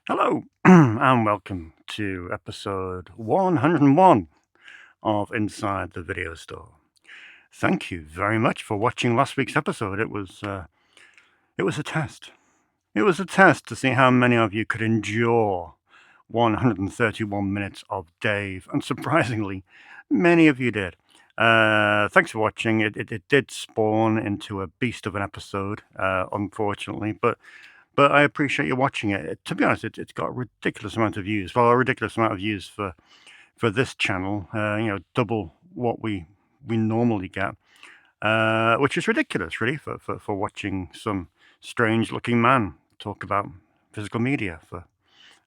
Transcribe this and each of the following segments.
Hello, and welcome to episode 101 of Inside the Video Store. Thank you very much for watching last week's episode. It was a test. It was a test to see how many of you could endure 131 minutes of Dave, and surprisingly, many of you did. Thanks for watching. It did spawn into a beast of an episode, unfortunately, but I appreciate you watching it. To be honest, it's got a ridiculous amount of views. Well, a ridiculous amount of views for this channel. Double what we normally get, which is ridiculous, really, for watching some strange-looking man talk about physical media for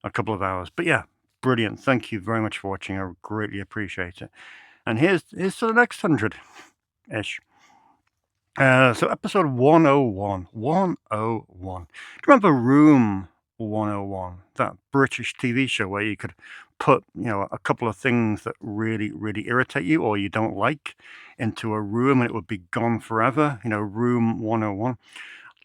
a couple of hours. But yeah, brilliant. Thank you very much for watching. I greatly appreciate it. And here's to the next 100-ish. So episode 101. 101. Do you remember Room 101? That British TV show where you could put, a couple of things that really, really irritate you or you don't like into a room and it would be gone forever. Room 101.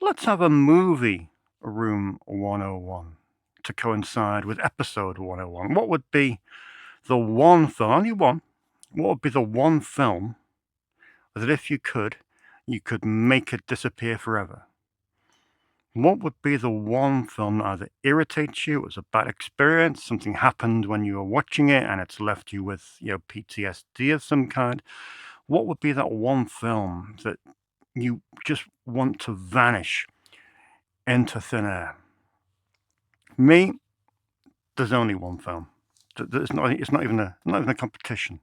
Let's have a movie Room 101 to coincide with episode 101. What would be the one film, only one, what would be the one film that if you could make it disappear forever? What would be the one film that either irritates you, it was a bad experience, something happened when you were watching it and it's left you with, PTSD of some kind? What would be that one film that you just want to vanish into thin air? Me, there's only one film. It's not even a competition.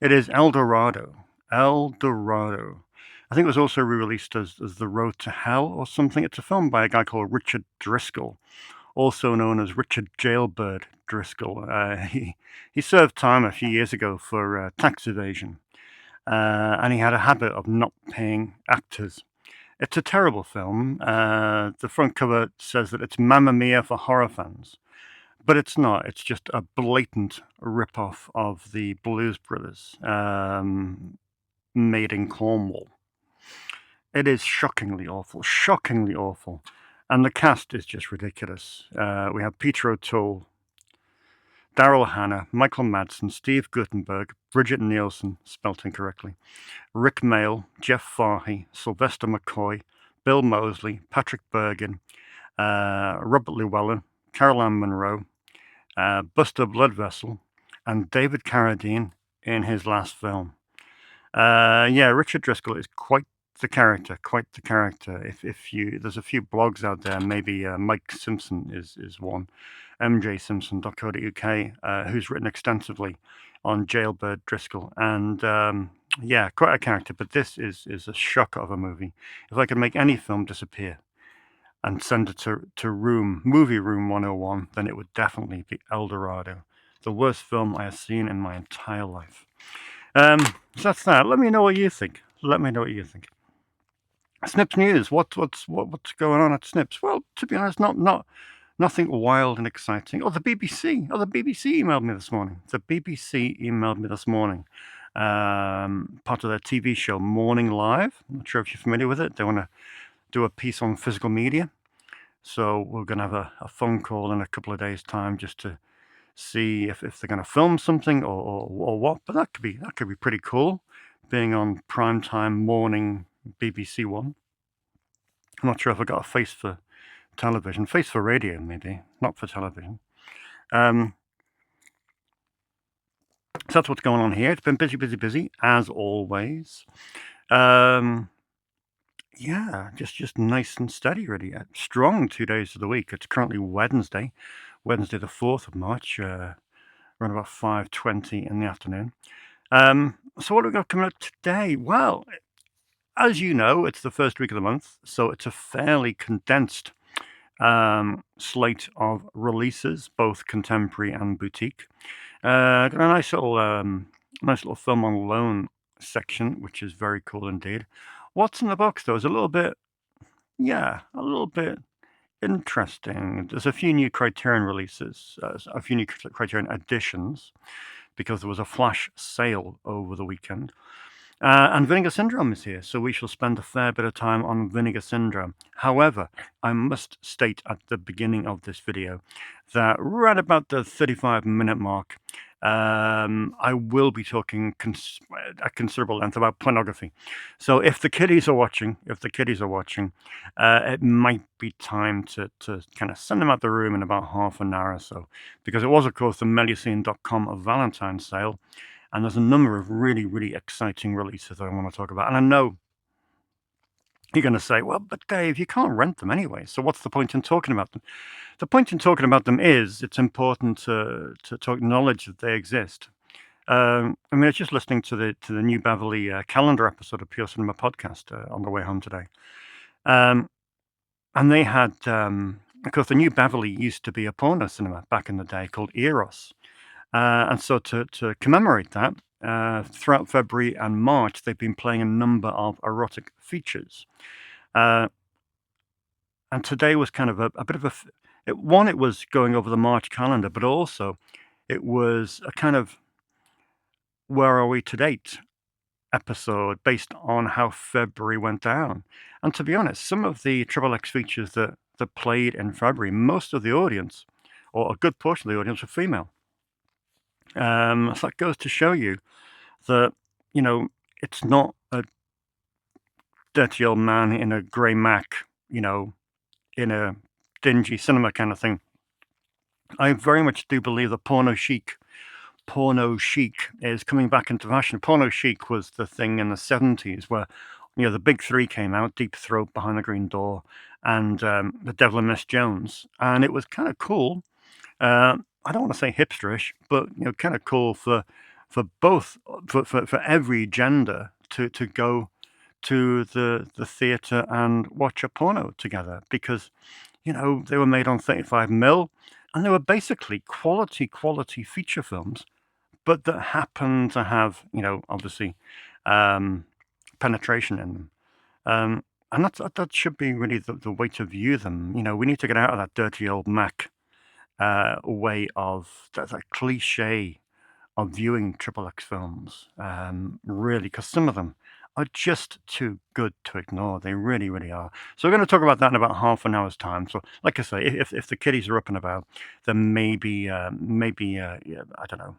It is El Dorado. El Dorado. I think it was also re-released as The Road to Hell or something. It's a film by a guy called Richard Driscoll, also known as Richard Jailbird Driscoll. He served time a few years ago for tax evasion, and he had a habit of not paying actors. It's a terrible film. The front cover says that it's Mamma Mia for horror fans, but it's not. It's just a blatant rip-off of the Blues Brothers, made in Cornwall. It is shockingly awful, and the cast is just ridiculous. We have Peter O'Toole, Daryl Hannah, Michael Madsen, Steve Guttenberg, Bridget Nielsen, spelt incorrectly, Rick Mayall, Jeff Fahey, Sylvester McCoy, Bill Moseley, Patrick Bergin, Robert Llewellyn, Caroline Munro, Buster Bloodvessel, and David Carradine in his last film. Richard Driscoll is quite the character. If you, there's a few blogs out there, maybe Mike Simpson is one, mjsimpson.co.uk, who's written extensively on Jailbird Driscoll, and quite a character. But this is a shocker of a movie. If I could make any film disappear and send it to movie room 101, then it would definitely be El Dorado, the worst film I have seen in my entire life. So that's that. Let me know what you think. Snips News. What's going on at Snips? Well, to be honest, nothing wild and exciting. The BBC emailed me this morning. Part of their TV show Morning Live. I'm not sure if you're familiar with it. They want to do a piece on physical media, so we're going to have a phone call in a couple of days' time just to see if they're going to film something or what. But that could be pretty cool, being on primetime morning BBC One. I'm not sure if I got a face for television, face for radio maybe, not for television. So that's what's going on here. It's been busy as always. Just nice and steady, really. Strong 2 days of the week. It's currently Wednesday the 4th of March, around about 5:20 in the afternoon. So what have we got coming up today? Well, as you know, it's the first week of the month, so it's a fairly condensed slate of releases, both contemporary and boutique. Got a nice little film on loan section, which is very cool indeed. What's in the box, though, is a little bit interesting. There's a few new Criterion releases, a few new Criterion additions because there was a flash sale over the weekend. And Vinegar Syndrome is here, so we shall spend a fair bit of time on Vinegar Syndrome. However, I must state at the beginning of this video that right about the 35-minute mark, I will be talking at considerable length about pornography. So if the kiddies are watching, it might be time to kind of send them out the room in about half an hour or so, because it was, of course, the Melusine.com of Valentine's sale. And there's a number of really, really exciting releases that I want to talk about. And I know you're going to say, well, but Dave, you can't rent them anyway. So what's the point in talking about them? The point in talking about them is it's important to acknowledge that they exist. I mean, I was just listening to the New Beverly calendar episode of Pure Cinema Podcast on the way home today. And they had, of course, the New Beverly used to be a porno cinema back in the day called Eros. And so to commemorate that, throughout February and March, they've been playing a number of erotic features. And today was kind of a bit of it was going over the March calendar, but also it was a kind of where are we to date episode based on how February went down. And to be honest, some of the XXX features that played in February, most of the audience, or a good portion of the audience, were female. So that goes to show you that, it's not a dirty old man in a grey Mac, in a dingy cinema kind of thing. I very much do believe that porno chic is coming back into fashion. Porno chic was the thing in the 70s where, the big three came out, Deep Throat, Behind the Green Door, and The Devil and Miss Jones. And it was kind of cool. I don't want to say hipsterish, but kind of cool for both for every gender to go to the theatre and watch a porno together, because they were made on 35mm and they were basically quality feature films, but that happen to have obviously penetration in them, and that should be really the way to view them. We need to get out of that dirty old Mac way of that cliche of viewing XXX films, really, because some of them are just too good to ignore. They really, really are. So we're going to talk about that in about half an hour's time. So, like I say, if the kiddies are up and about, then maybe I don't know,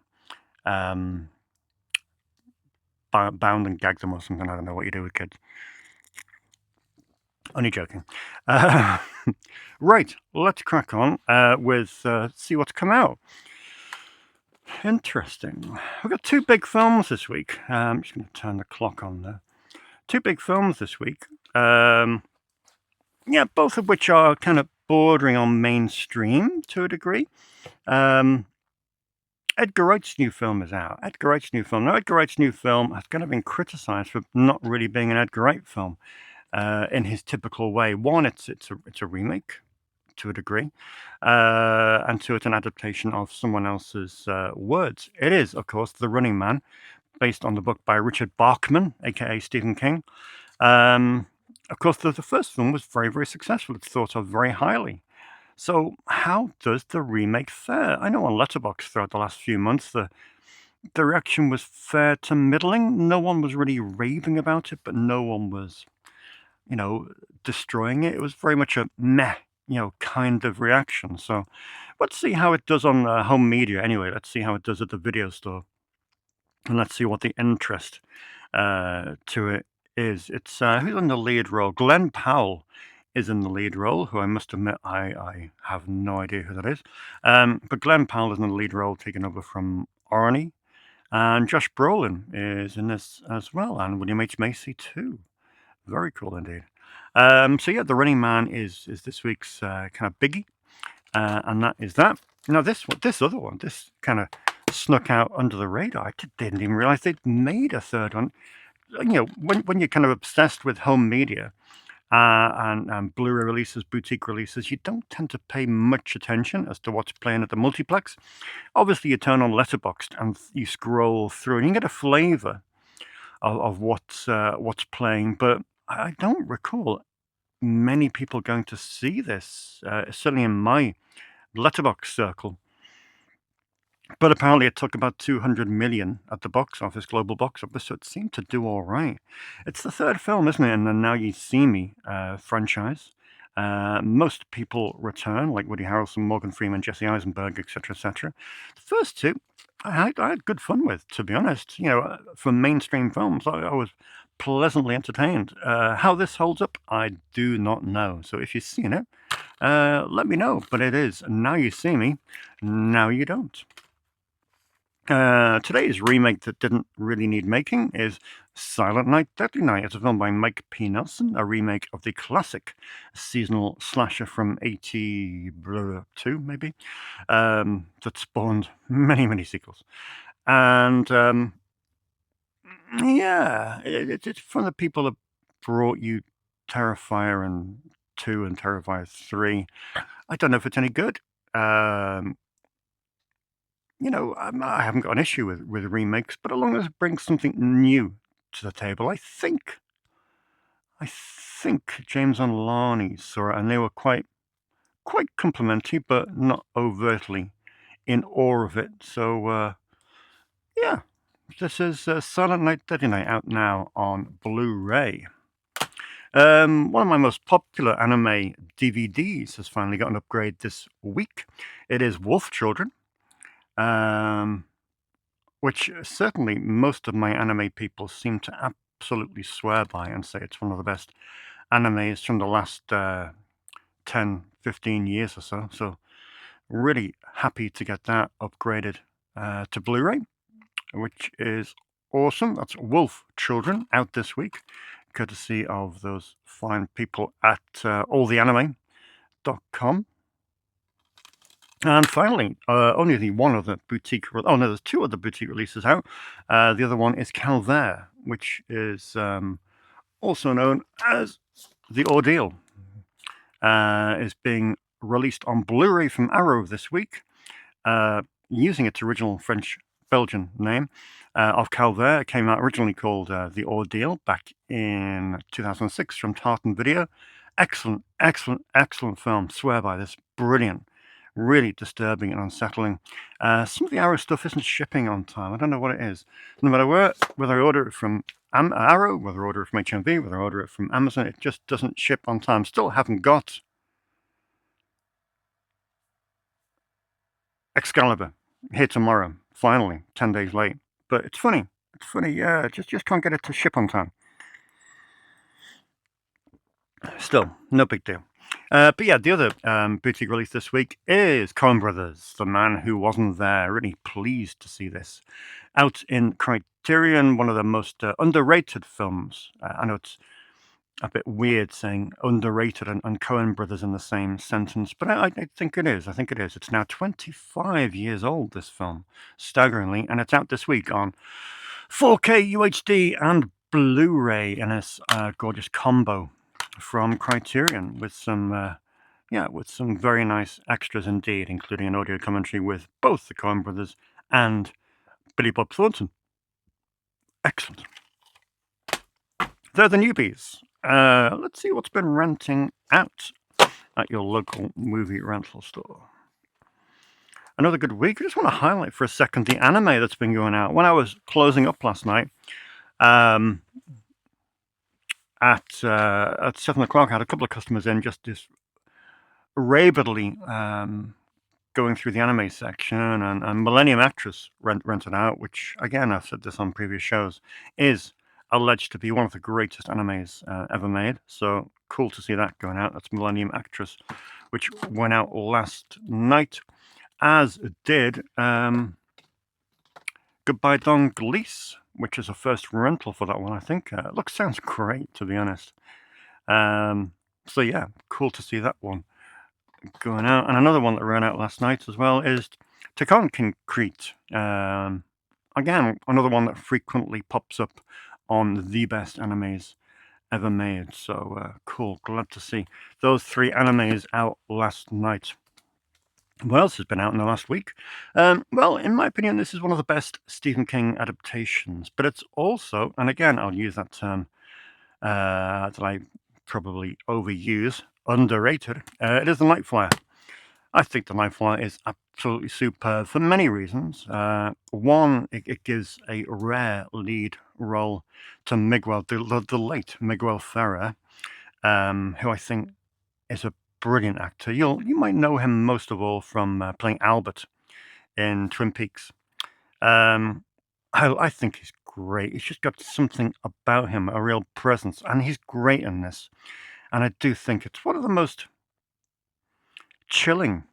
bound and gag them or something. I don't know what you do with kids. Only joking. Right, let's crack on with see what's come out. Interesting. We've got two big films this week. I'm just going to turn the clock on there. Two big films this week. Both of which are kind of bordering on mainstream to a degree. Edgar Wright's new film is out. Edgar Wright's new film has kind of been criticised for not really being an Edgar Wright film in his typical way. One, it's a remake to a degree, and two, it's an adaptation of someone else's words. It is, of course, The Running Man, based on the book by Richard Bachman, aka Stephen King. Of course, the first film was very, very successful. It's thought of very highly. So how does the remake fare? I know on Letterboxd throughout the last few months, the reaction was fair to middling. No one was really raving about it, but no one was, destroying it. It was very much a meh, kind of reaction. So let's see how it does on home media anyway. Let's see how it does at the video store. And let's see what the interest to it is. It's who's in the lead role? Glenn Powell is in the lead role, who I must admit I have no idea who that is. But Glenn Powell is in the lead role, taking over from Arnie. And Josh Brolin is in this as well, and William H. Macy too. Very cool indeed. So yeah, The Running Man is this week's kind of biggie, and that is that. Now this other one, this kind of snuck out under the radar. I didn't even realize they'd made a third one. When you're kind of obsessed with home media and Blu-ray releases, boutique releases, you don't tend to pay much attention as to what's playing at the multiplex. Obviously, you turn on Letterboxd and you scroll through, and you can get a flavour of what's playing. But I don't recall many people going to see this, certainly in my Letterboxd circle. But apparently it took about 200 million at the box office, global box office, so it seemed to do all right. It's the third film, isn't it, in the Now You See Me franchise. Most people return, like Woody Harrelson, Morgan Freeman, Jesse Eisenberg, etc., etc. The first two, I had good fun with, to be honest. For mainstream films, I was pleasantly entertained. How this holds up, I do not know. So if you've seen it, let me know. But it is Now You See Me, Now You Don't. Today's remake that didn't really need making is Silent Night, Deadly Night. It's a film by Mike P. Nelson, a remake of the classic seasonal slasher from 82, maybe, that spawned many, many sequels. And yeah, it's from the people that brought you Terrifier and 2 and Terrifier 3. I don't know if it's any good. I haven't got an issue with remakes, but as long as it brings something new to the table, I think James and Larney saw it, and they were quite complimentary, but not overtly in awe of it. So yeah, this is Silent Night, Deadly Night, out now on Blu-ray. One of my most popular anime DVDs has finally got an upgrade this week. It is Wolf Children. Which certainly most of my anime people seem to absolutely swear by and say it's one of the best animes from the last 10, 15 years or so. So really happy to get that upgraded to Blu-ray, which is awesome. That's Wolf Children, out this week, courtesy of those fine people at alltheanime.com. And finally, only the one other boutique... Oh, no, there's 2 other boutique releases out. The other one is Calvaire, which is also known as The Ordeal. Is being released on Blu-ray from Arrow this week, using its original French-Belgian name of Calvaire. It came out originally called The Ordeal back in 2006 from Tartan Video. Excellent, excellent, excellent film. Swear by this. Brilliant. Really disturbing and unsettling. Some of the Arrow stuff isn't shipping on time. I don't know what it is. No matter whether I order it from Arrow, whether I order it from HMV, whether I order it from Amazon, it just doesn't ship on time. Still haven't got Excalibur here tomorrow. Finally, 10 days late. But it's funny. It's funny. Yeah, just can't get it to ship on time. Still, no big deal. But yeah, the other boutique release this week is Coen Brothers, The Man Who Wasn't There. Really pleased to see this out in Criterion, one of the most underrated films. I know it's a bit weird saying underrated and Coen Brothers in the same sentence, but I think it is. I think it is. It's now 25 years old, this film, staggeringly, and it's out this week on 4K UHD and Blu-ray in this gorgeous combo from Criterion with some very nice extras indeed, including an audio commentary with both the Coen Brothers and Billy Bob Thornton. Excellent. They're the newbies. Let's see what's been renting out at your local movie rental store. Another good week. I just want to highlight for a second the anime that's been going out. When I was closing up last night, at 7 o'clock, I had a couple of customers in just rabidly going through the anime section, and Millennium Actress rented out, which, again, I've said this on previous shows, is alleged to be one of the greatest animes ever made. So cool to see that going out. That's Millennium Actress, which went out last night, as did Goodbye Don Glees, which is a first rental for that one, I think. Sounds great, to be honest. So yeah, cool to see that one going out. And another one that ran out last night as well is Tekken Concrete. Again, another one that frequently pops up on the best animes ever made. So cool, glad to see those 3 animes out last night. What else has been out in the last week? Well, in my opinion, this is one of the best Stephen King adaptations, but it's also, and again, I'll use that term that I probably overuse, underrated. It is The Night Flyer. I think The Night Flight is absolutely superb for many reasons. One, it gives a rare lead role to Miguel, the late Miguel Ferrer, who I think is a brilliant actor. You might know him most of all from playing Albert in Twin Peaks. Um, I think he's great. He's just got something about him, a real presence, and he's great in this. And I do think it's one of the most chilling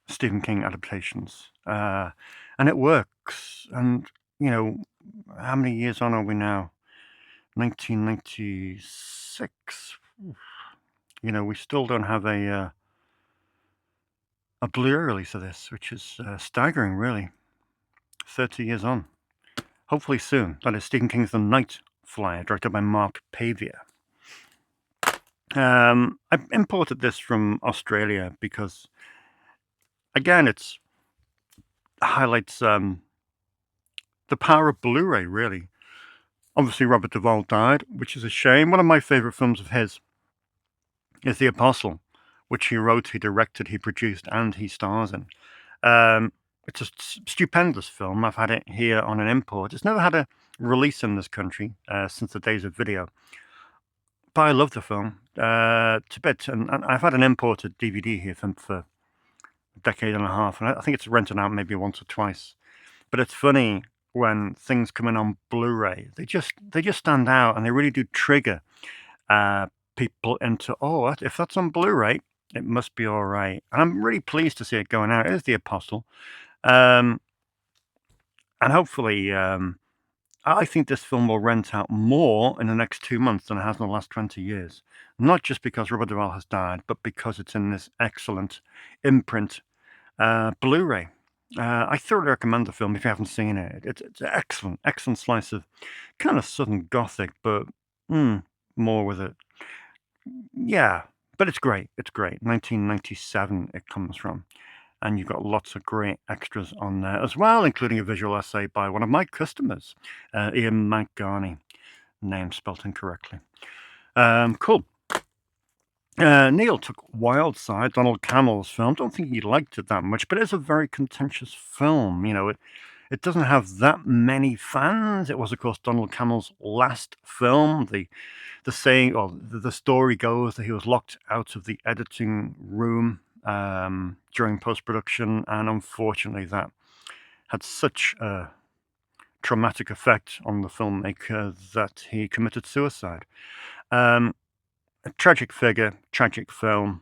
Stephen King adaptations, and it works. And you know, how many years on are we now? 1996. You know, we still don't have a Blu-ray release of this, which is staggering, really. 30 years on. Hopefully soon. That is Stephen King's The Night Flyer, directed by Mark Pavia. I imported this from Australia because, again, it highlights the power of Blu-ray, really. Obviously, Robert Duvall died, which is a shame. One of my favorite films of his is The Apostle, which he wrote, he directed, he produced, and he stars in. It's a stupendous film. I've had it here on an import. It's never had a release in this country since the days of video. But I love the film to bits. And I've had an imported DVD here for a decade and a half. And I think it's rented out maybe once or twice. But it's funny when things come in on Blu-ray. They just stand out, and they really do trigger people into, oh, if that's on Blu-ray, it must be all right. And I'm really pleased to see it going out. It is The Apostle. And hopefully, I think this film will rent out more in the next 2 months than it has in the last 20 years. Not just because Robert Duvall has died, but because it's in this excellent imprint Blu-ray. I thoroughly recommend the film if you haven't seen it. It's an excellent slice of kind of Southern Gothic, but more with it. Yeah, but it's great. It's great. 1997 it comes from. And you've got lots of great extras on there as well, including a visual essay by one of my customers, Ian McGarney, name spelt incorrectly. Cool. Neil took Wildside, Donald Cammell's film. Don't think he liked it that much, but it's a very contentious film. You know, it doesn't have that many fans. It was, of course, Donald Cammell's last film. The saying, or the story goes that he was locked out of the editing room during post-production, and unfortunately that had such a traumatic effect on the filmmaker that he committed suicide. A tragic figure, tragic film,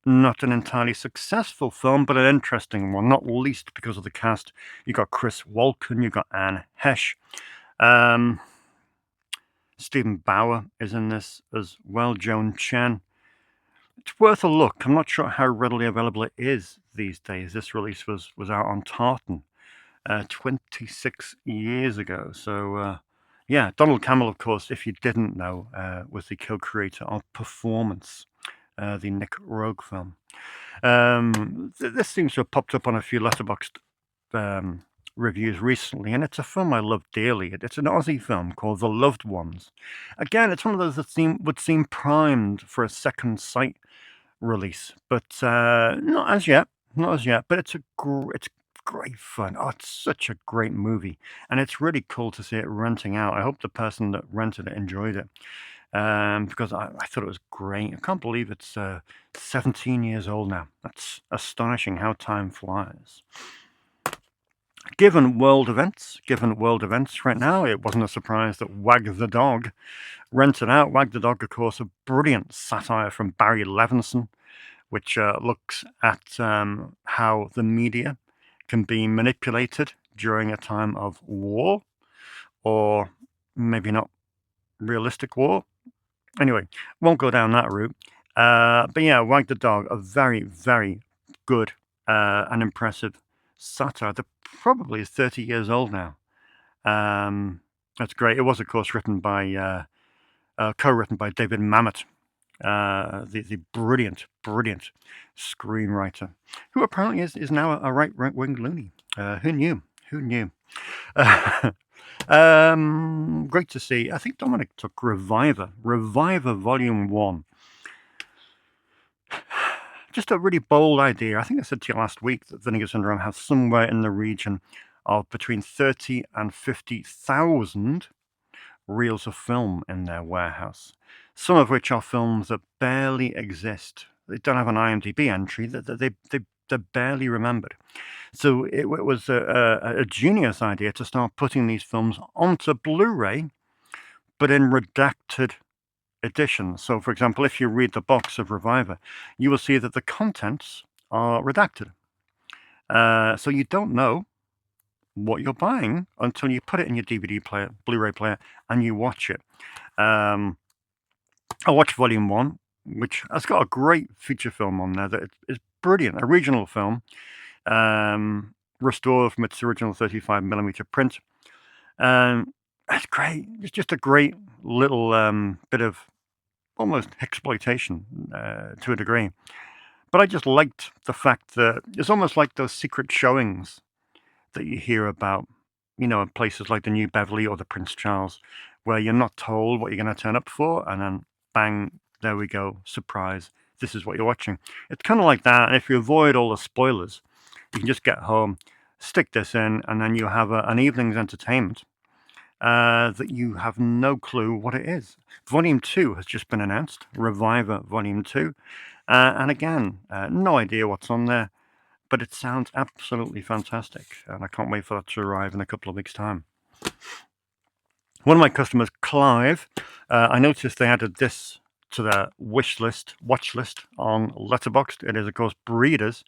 not an entirely successful film, but an interesting one, not least because of the cast. You got Chris Walken, you got Anne Hesh, Stephen Bauer is in this as well, Joan Chen. It's worth a look. I'm not sure how readily available it is these days. This release was out on Tartan 26 years ago. So, yeah, Donald Cammell, of course, if you didn't know, was the co-creator of Performance, the Nick Rogue film. This seems to have popped up on a few Letterboxd reviews recently, and it's a film I love dearly. It's an Aussie film called The Loved Ones. Again, it's one of those that would seem primed for a second sight release, but not as yet. But it's great fun. Oh, it's such a great movie, and it's really cool to see it renting out. I hope the person that rented it enjoyed it, because I thought it was great. I can't believe it's 17 years old now. That's astonishing how time flies. Given world events right now, it wasn't a surprise that Wag the Dog rented out. Wag the Dog, of course, a brilliant satire from Barry Levinson, which looks at how the media can be manipulated during a time of war, or maybe not realistic war. Anyway, won't go down that route. But yeah, Wag the Dog, a very, very good and impressive satire that probably is 30 years old now. That's great. It was, of course, co-written by David Mamet, the brilliant screenwriter, who apparently is now a right-wing loony. Who knew? Great to see. I think Dominic took Reviver Volume 1. Just a really bold idea. I think I said to you last week that Vinegar Syndrome has somewhere in the region of between 30 and 50,000 reels of film in their warehouse, some of which are films that barely exist. They don't have an IMDb entry, they're barely remembered. So it was a genius idea to start putting these films onto Blu-ray, but in redacted editions. So, for example, if you read the box of Reviver, you will see that the contents are redacted. So you don't know what you're buying until you put it in your DVD player, Blu-ray player, and you watch it. I watched Volume 1, which has got a great feature film on there that is brilliant, a regional film, restored from its original 35mm print. It's great. It's just a great little bit of almost exploitation to a degree. But I just liked the fact that it's almost like those secret showings that you hear about, in places like the New Beverly or the Prince Charles, where you're not told what you're going to turn up for, and then bang, there we go, surprise, this is what you're watching. It's kind of like that, and if you avoid all the spoilers, you can just get home, stick this in, and then you have an evening's entertainment that you have no clue what it is. Volume 2 has just been announced, Reviver Volume 2, and again, no idea what's on there, but it sounds absolutely fantastic, and I can't wait for that to arrive in a couple of weeks' time. One of my customers, Clive, I noticed they added this to their watch list on Letterboxd. It is, of course, Breeders,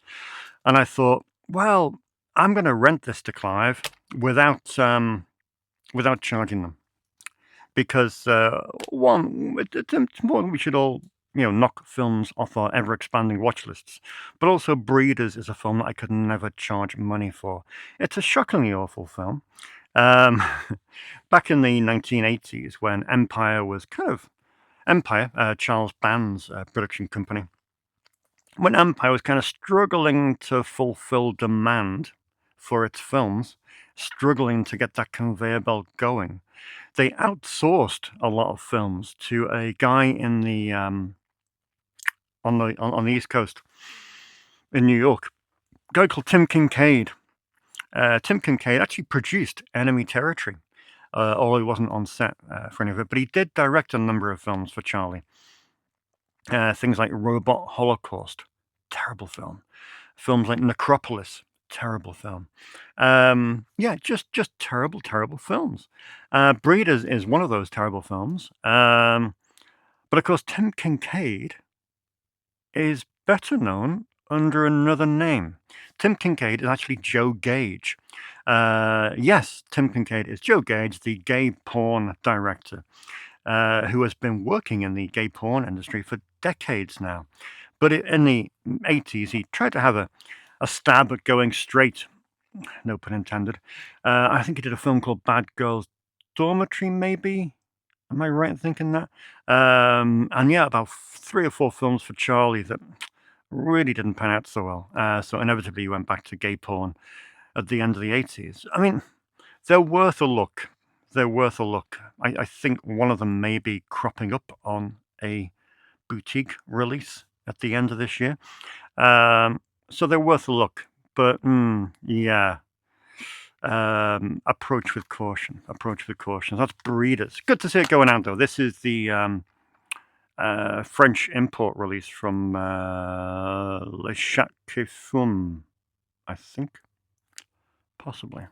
and I thought, well, I'm going to rent this to Clive without charging them, because one, it's important we should all knock films off our ever-expanding watch lists. But also Breeders is a film that I could never charge money for. It's a shockingly awful film. Back in the 1980s, when Empire was Charles Band's production company, when Empire was kind of struggling to fulfill demand for its films, struggling to get that conveyor belt going, they outsourced a lot of films to a guy in the on the East Coast in New York, a guy called Tim Kincaid. Tim Kincaid actually produced Enemy Territory, although he wasn't on set for any of it, but he did direct a number of films for Charlie. Things like Robot Holocaust, terrible film. Films like Necropolis, terrible film. Just terrible films. Breeders is one of those terrible films. But of course, Tim Kincaid is better known under another name. Tim Kincaid is actually Joe Gage. Yes, Tim Kincaid is Joe Gage, the gay porn director, who has been working in the gay porn industry for decades now. But in the 80s, he tried to have a stab at going straight, no pun intended. I think he did a film called Bad Girls Dormitory, maybe? Am I right in thinking that? And yeah, about 3 or 4 films for Charlie that really didn't pan out so well. So inevitably he went back to gay porn at the end of the 80s. I mean, they're worth a look. They're worth a look. I think one of them may be cropping up on a boutique release at the end of this year. So they're worth a look. But yeah, approach with caution. Approach with caution. That's Breeders. Good to see it going out though. This is the French import release from Le Chat qui Fume, I think, possibly.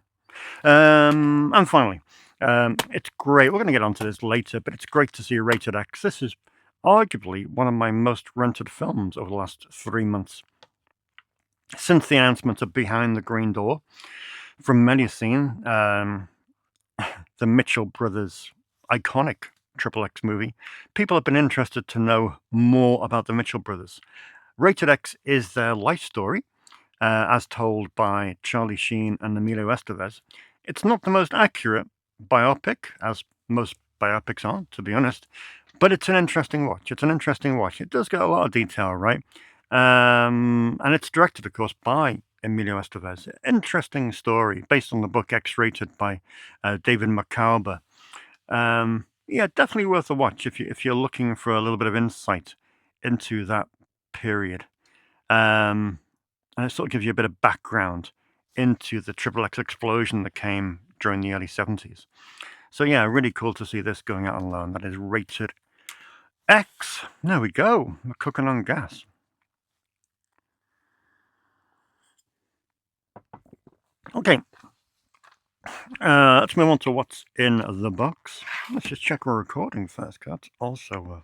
And finally, it's great. We're going to get onto this later, but it's great to see Rated X. This is arguably one of my most rented films over the last 3 months. Since the announcement of Behind the Green Door from Medicine, the Mitchell brothers' iconic XXX movie, people have been interested to know more about the Mitchell brothers. Rated X is their life story, as told by Charlie Sheen and Emilio Estevez. It's not the most accurate biopic, as most biopics are, to be honest, but it's an interesting watch. It does get a lot of detail, right? And it's directed, of course, by Emilio Estevez. Interesting story based on the book X-Rated by David McCalber. Yeah, definitely worth a watch if you're looking for a little bit of insight into that period. And it sort of gives you a bit of background into the XXX explosion that came during the early 70s. So yeah, really cool to see this going out on loan. That is rated X. There we go. We're cooking on gas. Okay. Let's move on to what's in the box. Let's just check we're recording first. That's also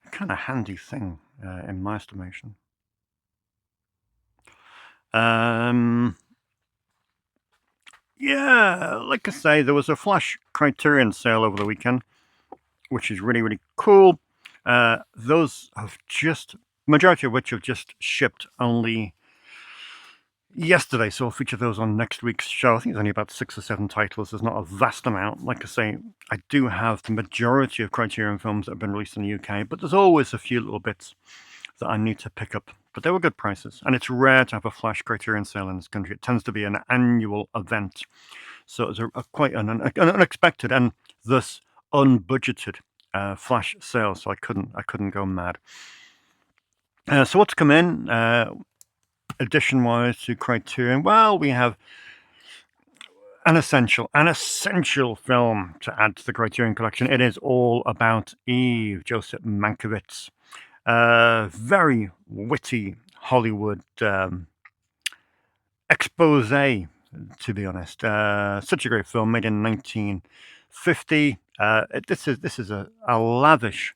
a kind of handy thing in my estimation. Yeah, like I say, there was a flash Criterion sale over the weekend, which is really, really cool. Those have majority of which have just shipped only yesterday, so I'll feature those on next week's show. I think there's only about 6 or 7 titles. There's not a vast amount. Like I say, I do have the majority of Criterion films that have been released in the UK, but there's always a few little bits that I need to pick up. But they were good prices, and it's rare to have a flash Criterion sale in this country. It tends to be an annual event, so it's quite an unexpected and thus unbudgeted flash sale. So I couldn't go mad. So what's come in? Edition-wise to Criterion, well, we have an essential film to add to the Criterion collection. It is all about Eve, Joseph Mankiewicz. Very witty Hollywood expose, to be honest. Such a great film, made in 1950. This is a lavish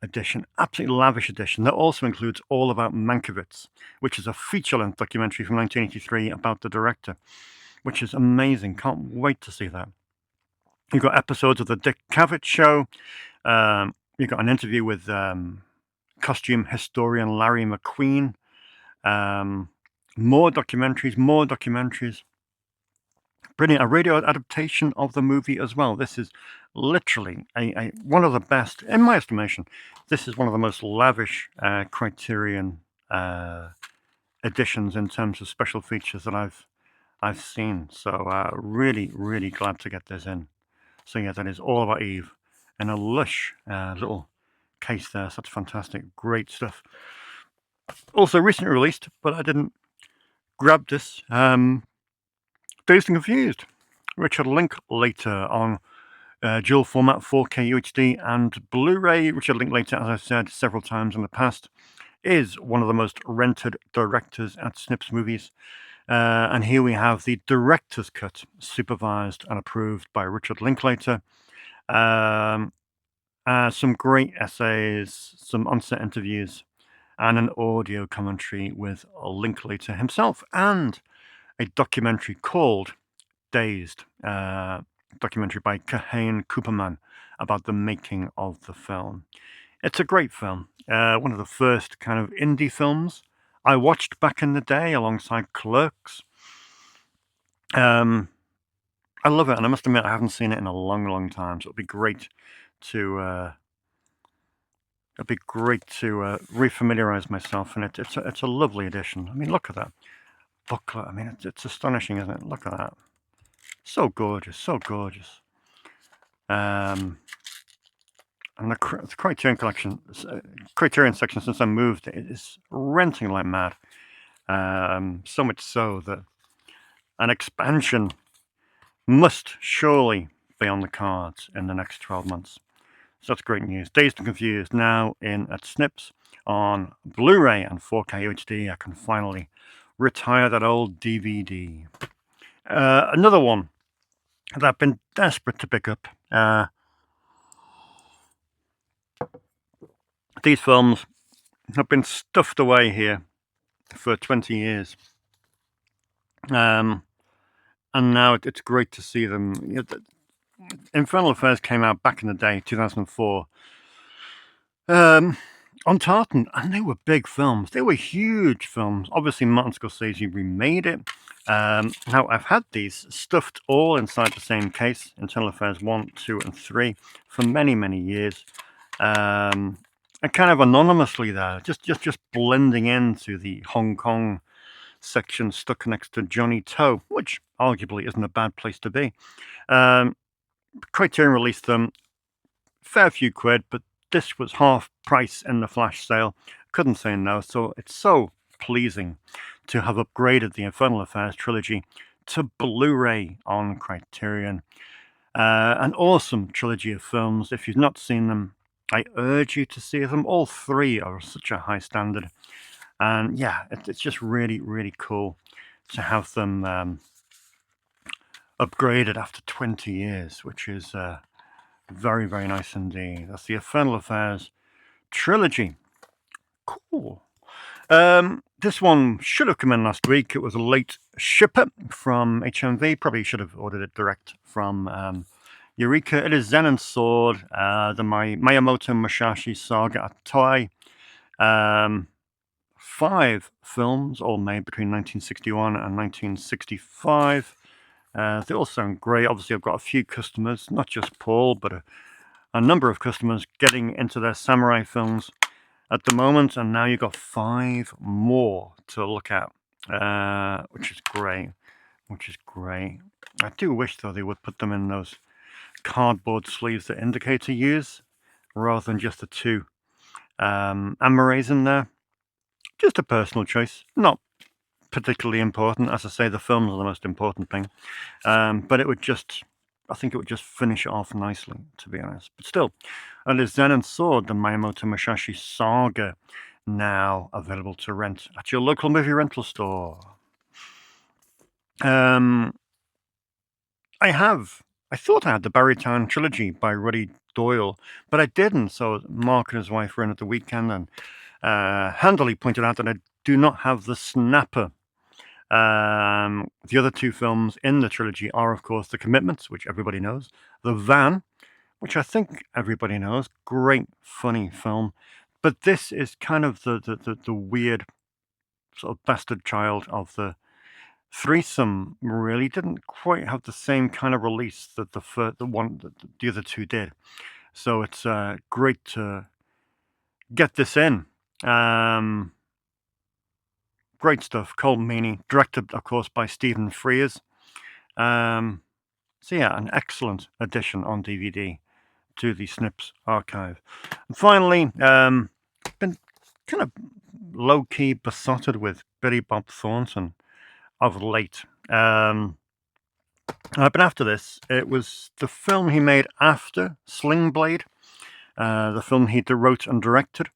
edition, absolutely lavish edition, that also includes All About Mankiewicz, which is a feature-length documentary from 1983 about the director, which is amazing. Can't wait to see that. You've got episodes of The Dick Cavett Show. You've got an interview with costume historian Larry McQueen. More documentaries. Brilliant. A radio adaptation of the movie as well. This is literally one of the best, in my estimation. This is one of the most lavish Criterion editions in terms of special features that I've seen. So really, really glad to get this in. So yeah, that is All About Eve in a lush little case there. So that's fantastic. Great stuff. Also recently released, but I didn't grab this. Dazed and Confused. Richard Linklater on dual format 4K UHD and Blu-ray. Richard Linklater, as I've said several times in the past, is one of the most rented directors at Snips Movies. And here we have the director's cut, supervised and approved by Richard Linklater. Some great essays, some on-set interviews, and an audio commentary with Linklater himself, and a documentary called Dazed, documentary by Kahane Cooperman about the making of the film. It's a great film. One of the first kind of indie films I watched back in the day alongside Clerks. I love it, and I must admit I haven't seen it in a long, long time. So it'll be great to refamiliarize myself, and it's a lovely edition. I mean, look at that booklet. I mean, it's astonishing, isn't it? Look at that. So gorgeous, so gorgeous. And the Criterion collection, Criterion section, since I moved, it is renting like mad. So much so that an expansion must surely be on the cards in the next 12 months. So that's great news. Dazed and Confused now in at Snips on Blu-ray and 4K UHD. I can finally retire that old DVD. Another one that I've been desperate to pick up. These films have been stuffed away here for 20 years. And now it's great to see them. Infernal Affairs came out back in the day, 2004, on Tartan, and they were big films. They were huge films. Obviously, Martin Scorsese remade it. Now, I've had these stuffed all inside the same case, Infernal Affairs 1, 2, and 3, for many, many years. And kind of anonymously there, just blending into the Hong Kong section stuck next to Johnny Toe, which arguably isn't a bad place to be. Criterion released them, fair few quid, but this was half price in the flash sale. Couldn't say no, so it's so pleasing to have upgraded the Infernal Affairs trilogy to Blu-ray on Criterion. An awesome trilogy of films. If you've not seen them, I urge you to see them. All three are such a high standard. And yeah, it's just really, really cool to have them upgraded after 20 years, which is very, very nice indeed. That's the Infernal Affairs trilogy. Cool. This one should have come in last week. It was a late shipper from HMV. Probably should have ordered it direct from Eureka. It is Zen and Sword, the Miyamoto Musashi saga at Toei. 5 films, all made between 1961 and 1965. They all sound great. Obviously, I've got a few customers, not just Paul, but a number of customers getting into their samurai films at the moment, and now you've got 5 more to look at, which is great. I do wish, though, they would put them in those cardboard sleeves that Indicator use, rather than just the 2 amores in there. Just a personal choice, not particularly important. As I say, the films are the most important thing, but I think it would just finish it off nicely, to be honest. But still, it is Zen and Sword, the Miyamoto Musashi saga, now available to rent at your local movie rental store. I thought I had the Barrytown trilogy by Ruddy Doyle, but I didn't. So Mark and his wife were in at the weekend and handily pointed out that I do not have the Snapper. The other 2 films in the trilogy are, of course, The Commitments, which everybody knows, The Van, which I think everybody knows, great, funny film. But this is kind of the weird sort of bastard child of the threesome. Really didn't quite have the same kind of release that the other 2 did. So it's great to get this in. Great stuff. Cold Meany, directed, of course, by Stephen Frears. So yeah, an excellent addition on DVD to the Snips archive. And finally, been kind of low-key besotted with Billy Bob Thornton of late. But after this, it was the film he made after Sling Blade, the film he wrote and directed.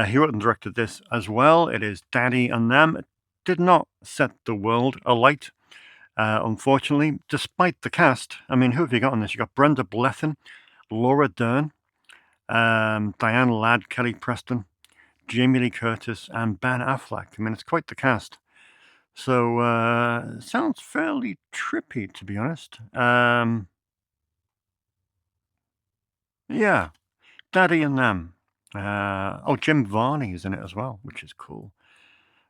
He wrote and directed this as well. It is Daddy and Them. It did not set the world alight, unfortunately, despite the cast. I mean, who have you got on this? You got Brenda Blethyn, Laura Dern, Diane Ladd, Kelly Preston, Jamie Lee Curtis, and Ben Affleck. I mean, it's quite the cast. So, sounds fairly trippy, to be honest. Yeah, Daddy and Them. Jim Varney is in it as well, which is cool.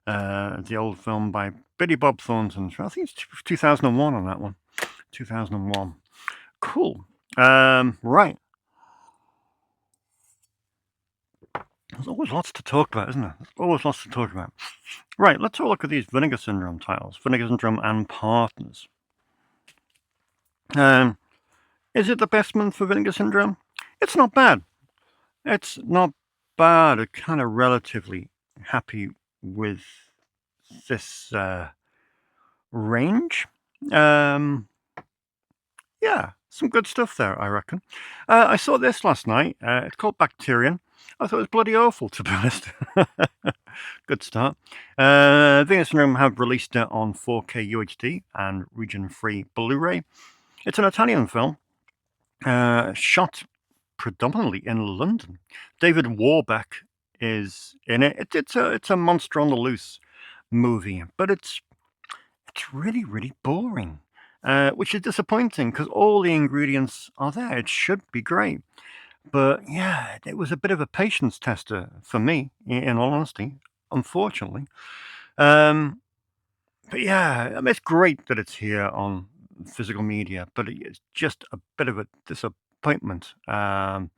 The old film by Billy Bob Thornton. I think it's 2001 on that one. 2001. Cool. Right. There's always lots to talk about, isn't there? There's always lots to talk about. Right, let's have a look at these Vinegar Syndrome titles. Vinegar Syndrome and Partners. Is it the best month for Vinegar Syndrome? It's not bad. It's not bad. I'm kind of relatively happy with this range. Yeah, some good stuff there, I reckon. I saw this last night. It's called Bacterian. I thought it was bloody awful, to be honest. Good start. Vinegar Syndrome have released it on 4K UHD and region-free Blu-ray. It's an Italian film, shot predominantly in London. David Warbeck is in it. It's a monster on the loose movie, but it's really, really boring, which is disappointing because all the ingredients are there. It should be great. But yeah, it was a bit of a patience tester for me, in all honesty, unfortunately. But yeah, I mean, it's great that it's here on physical media, but it's just a bit of a disappointment. But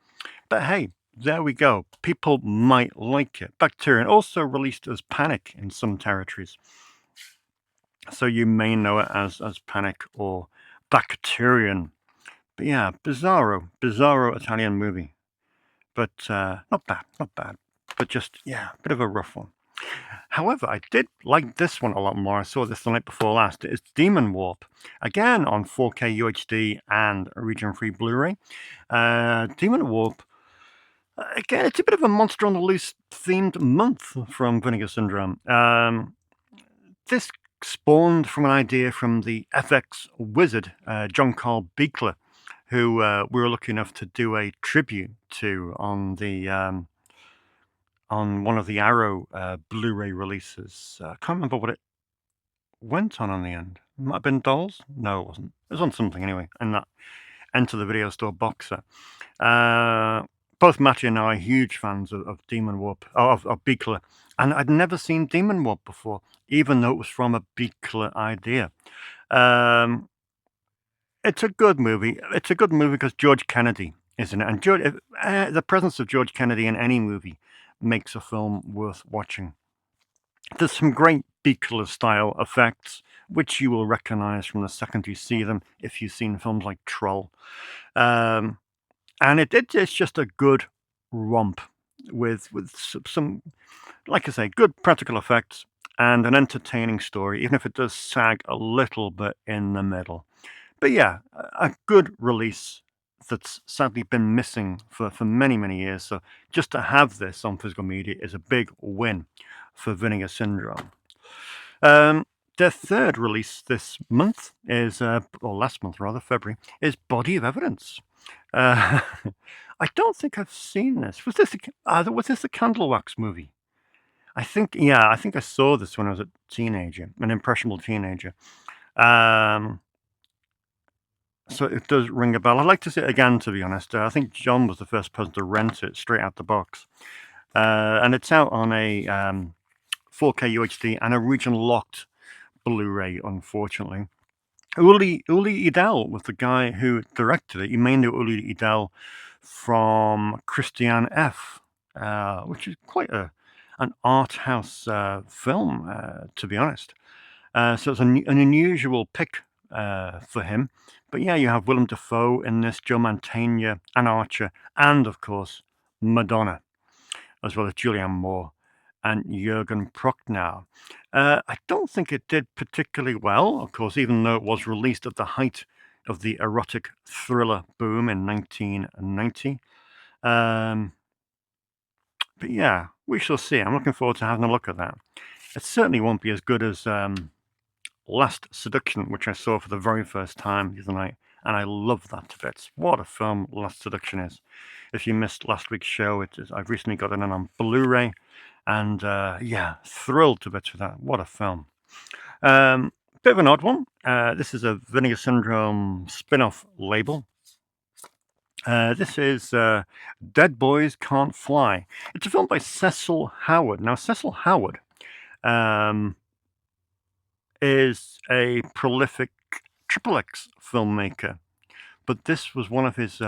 hey, there we go. People might like it. Bacterian, also released as Panic in some territories. So you may know it as Panic or Bacterian. But yeah, bizarro Italian movie. But not bad. But just, yeah, a bit of a rough one. However, I did like this one a lot more. I saw this the night before last. It's Demon Warp, again on 4K UHD and region-free Blu-ray. Demon Warp, again, it's a bit of a Monster on the Loose themed month from Vinegar Syndrome. This spawned from an idea from the FX wizard, John Carl Buechler, who we were lucky enough to do a tribute to on the on one of the Arrow Blu-ray releases. I can't remember what it went on the end. It might have been Dolls? No, it wasn't. It was on something anyway, and that Enter the Video Store box set. Both Matty and I are huge fans of Demon Warp, of Buechler, and I'd never seen Demon Warp before, even though it was from a Buechler idea. It's a good movie. It's a good movie because George Kennedy is in it, and the presence of George Kennedy in any movie makes a film worth watching. There's some great Buechler-style effects, which you will recognize from the second you see them if you've seen films like Troll. And it's just a good romp with some, like I say, good practical effects and an entertaining story, even if it does sag a little bit in the middle. But yeah, a good release that's sadly been missing for many, many years. So just to have this on physical media is a big win for Vinegar Syndrome. Their third release this month is, or last month rather, February, is Body of Evidence. I don't think I've seen this. Was this the Candlewax movie? I think I saw this when I was a teenager, an impressionable teenager. So it does ring a bell. I'd like to see it again, to be honest. I think John was the first person to rent it straight out the box. And it's out on a 4K UHD and a region-locked Blu-ray, unfortunately. Uli Edel was the guy who directed it. You may know Uli Edel from Christian F., which is quite an art house film, to be honest. So it's an unusual pick for him. But yeah, you have Willem Dafoe in this, Joe Mantegna, Anne Archer, and of course, Madonna, as well as Julianne Moore and Jürgen Prochnow. I don't think it did particularly well, of course, even though it was released at the height of the erotic thriller boom in 1990. But yeah, we shall see. I'm looking forward to having a look at that. It certainly won't be as good as Last Seduction, which I saw for the very first time the other night, and I love that to bits. What a film Last Seduction is. If you missed last week's show, I've recently got it in on Blu-ray, and yeah, thrilled to bits with that. What a film. Bit of an odd one. This is a Vinegar Syndrome spin-off label. This is Dead Boys Can't Fly. It's a film by Cecil Howard. Now, Cecil Howard is a prolific XXX filmmaker, but this was one of his,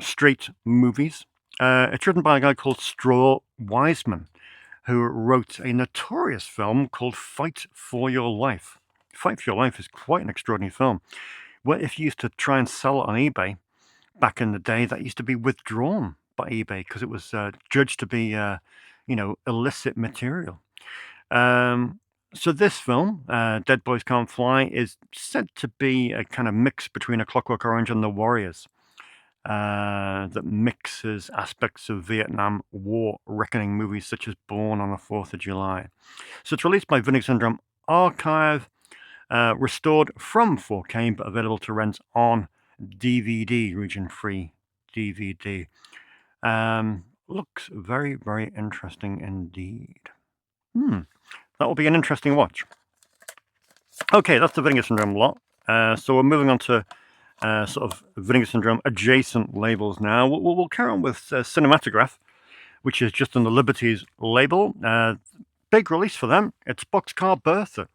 straight movies. It's written by a guy called Straw Wiseman, who wrote a notorious film called Fight for Your Life. Fight for Your Life is quite an extraordinary film. Well, if you used to try and sell it on eBay back in the day, that used to be withdrawn by eBay because it was judged to be, illicit material. So this film, Dead Boys Can't Fly, is said to be a kind of mix between A Clockwork Orange and The Warriors that mixes aspects of Vietnam War reckoning movies such as Born on the 4th of July. So it's released by Vinegar Syndrome Archive, restored from 4K, but available to rent on DVD, region-free DVD. Looks very, very interesting indeed. That will be an interesting watch. Okay, that's the Vinegar Syndrome lot. So we're moving on to sort of Vinegar Syndrome adjacent labels now. We'll carry on with Cinematograph, which is just on the Liberties label. Big release for them. It's Boxcar Bertha,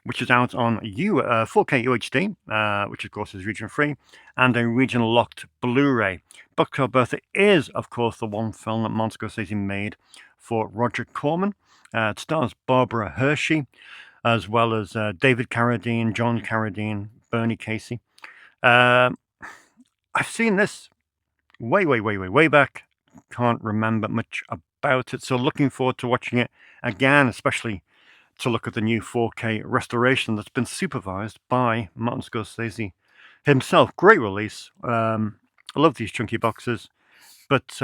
which is out on 4K UHD, which of course is region-free, and a region-locked Blu-ray. Boxcar Bertha is, of course, the one film that Martin Scorsese made for Roger Corman. It stars Barbara Hershey, as well as David Carradine, John Carradine, Bernie Casey. I've seen this way back. Can't remember much about it. So looking forward to watching it again, especially to look at the new 4K restoration that's been supervised by Martin Scorsese himself. Great release. I love these chunky boxes, but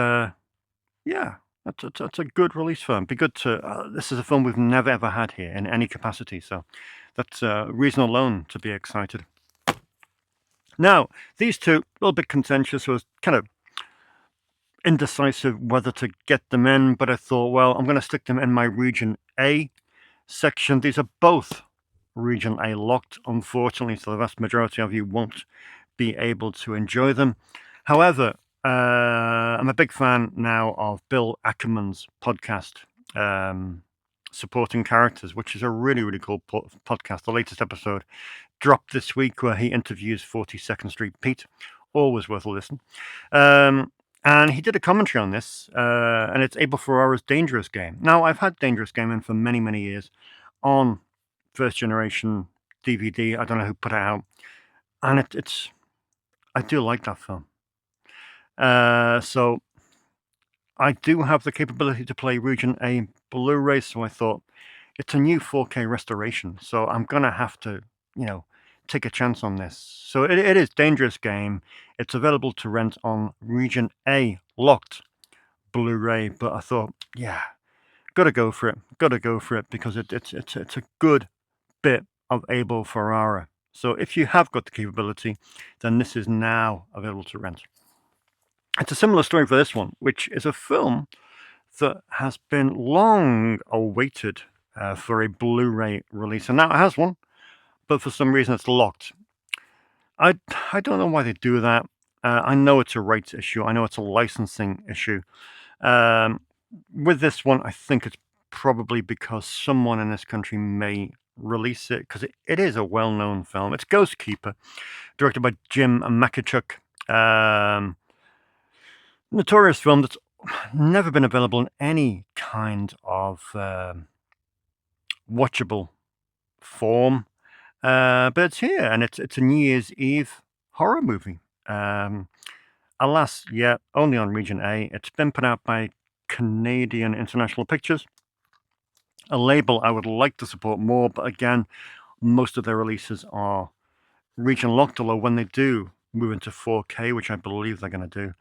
yeah, that's a good release film. Be good to. This is a film we've never ever had here in any capacity, so that's reason alone to be excited. Now, these two, a little bit contentious. I was kind of indecisive whether to get them in, but I thought, well, I'm going to stick them in my Region A section. These are both Region A locked, unfortunately, so the vast majority of you won't be able to enjoy them. However, I'm a big fan now of Bill Ackerman's podcast, Supporting Characters, which is a really, really cool podcast. The latest episode dropped this week where he interviews 42nd Street Pete. Always worth a listen. And he did a commentary on this, and it's Abel Ferrara's Dangerous Game. Now, I've had Dangerous Game in for many, many years on first generation DVD. I don't know who put it out. And I do like that film. So I do have the capability to play Region A Blu-ray, so I thought it's a new 4K restoration, so I'm going to have to, take a chance on this. So it is Dangerous Game. It's available to rent on Region A locked Blu-ray, but I thought, yeah, gotta go for it because it's a good bit of Abel Ferrara. So if you have got the capability, then this is now available to rent. It's a similar story for this one, which is a film that has been long awaited for a Blu-ray release, and now it has one, but for some reason it's locked. I don't know why they do that. I know it's a rights issue. I know it's a licensing issue. With this one, I think it's probably because someone in this country may release it, because it is a well-known film. It's Ghost Keeper, directed by Jim Makichuk. Notorious film that's never been available in any kind of watchable form, but it's here, and it's a New Year's Eve horror movie. Alas, yeah, only on Region A. It's been put out by Canadian International Pictures, a label I would like to support more, but again, most of their releases are region locked, although when they do move into 4K, which I believe they're going to do,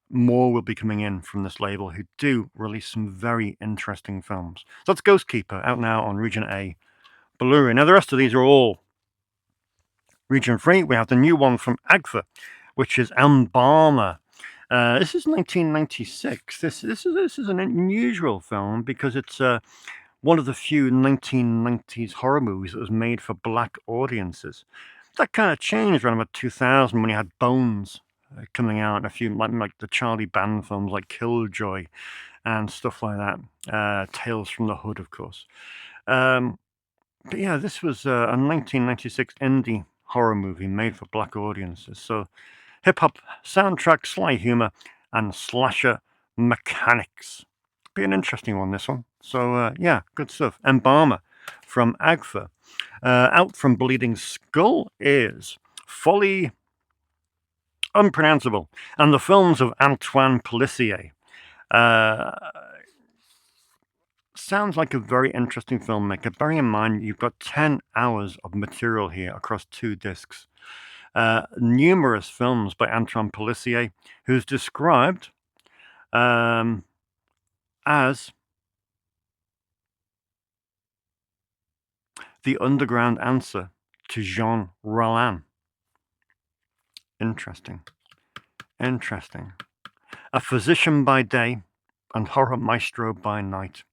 more will be coming in from this label, who do release some very interesting films. So that's Ghost Keeper, out now on Region A Blu-ray. Now, the rest of these are all Region 3. We have the new one from AGFA, which is Embalmer. This is 1996. This is an unusual film because it's one of the few 1990s horror movies that was made for black audiences. That kind of changed around about 2000 when you had Bones coming out, and a few like the Charlie Band films like Killjoy and stuff like that. Tales from the Hood, of course. But yeah, this was a 1996 indie horror movie made for black audiences. So hip-hop soundtrack, sly humor, and slasher mechanics. Be an interesting one, this one. So yeah, good stuff. Embalmer from AGFA. Out from Bleeding Skull is Folly Unpronounceable, and the films of Antoine Pelissier. Sounds like a very interesting filmmaker. Bearing in mind, you've got 10 hours of material here across 2 discs. Numerous films by Antoine Pelissier, who's described as the underground answer to Jean Rollin. Interesting. A physician by day and horror maestro by night.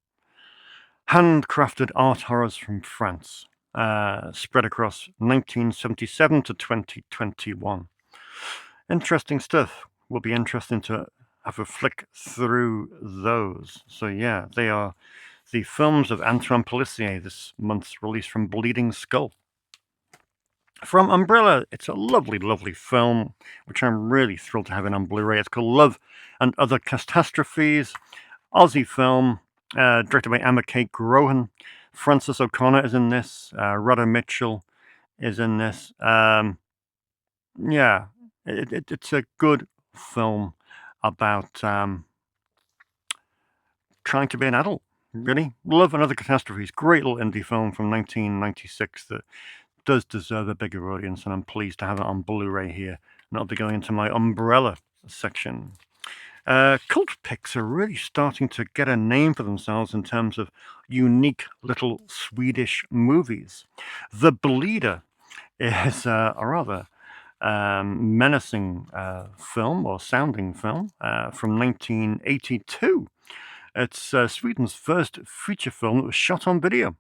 Handcrafted art horrors from France, spread across 1977 to 2021. Interesting stuff. Will be interesting to have a flick through those. So yeah, they are the films of Antoine Pelissier, this month's release from Bleeding Skull. From Umbrella, it's a lovely, lovely film, which I'm really thrilled to have in on Blu-ray. It's called Love and Other Catastrophes. Aussie film, directed by Emma Kate Grohan. Frances O'Connor is in this. Rhoda Mitchell is in this. Yeah, it's a good film about trying to be an adult. Really love Another Catastrophes. Great little indie film from 1996 that does deserve a bigger audience, and I'm pleased to have it on Blu-ray here. And I'll be going into my umbrella section. Cult picks are really starting to get a name for themselves in terms of unique little Swedish movies. The Bleeder is a rather menacing film or sounding film from 1982. It's Sweden's first feature film that was shot on video,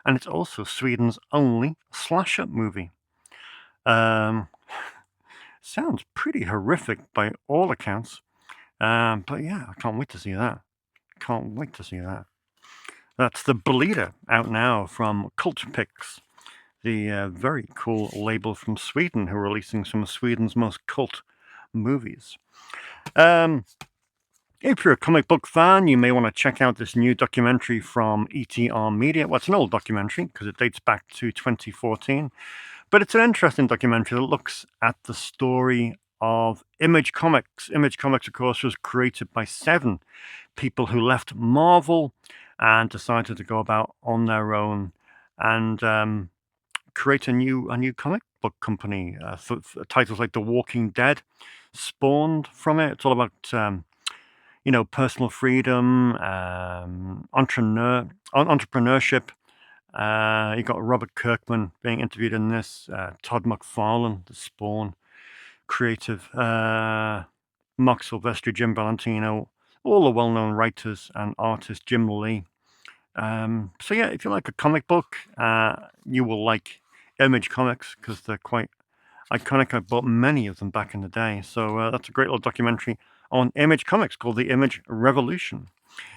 and it's also Sweden's only slasher movie. Sounds pretty horrific by all accounts, but yeah, I can't wait to see that. Can't wait to see that. That's The Bleeder, out now from Cult Picks, the very cool label from Sweden who are releasing some of Sweden's most cult movies. If you're a comic book fan, you may want to check out this new documentary from ETR Media. Well, it's an old documentary because it dates back to 2014, but it's an interesting documentary that looks at the story of Image Comics. Image Comics, of course, was created by 7 people who left Marvel and decided to go about on their own and create a new comic book company. Titles like The Walking Dead spawned from it. It's all about personal freedom, entrepreneurship. You got Robert Kirkman being interviewed in this, Todd McFarlane, the Spawn creative, Mark Silvestri, Jim Valentino, all the well-known writers and artists, Jim Lee. So yeah, if you like a comic book, you will like Image Comics because they're quite iconic. I bought many of them back in the day. So that's a great little documentary on Image Comics called The Image Revolution.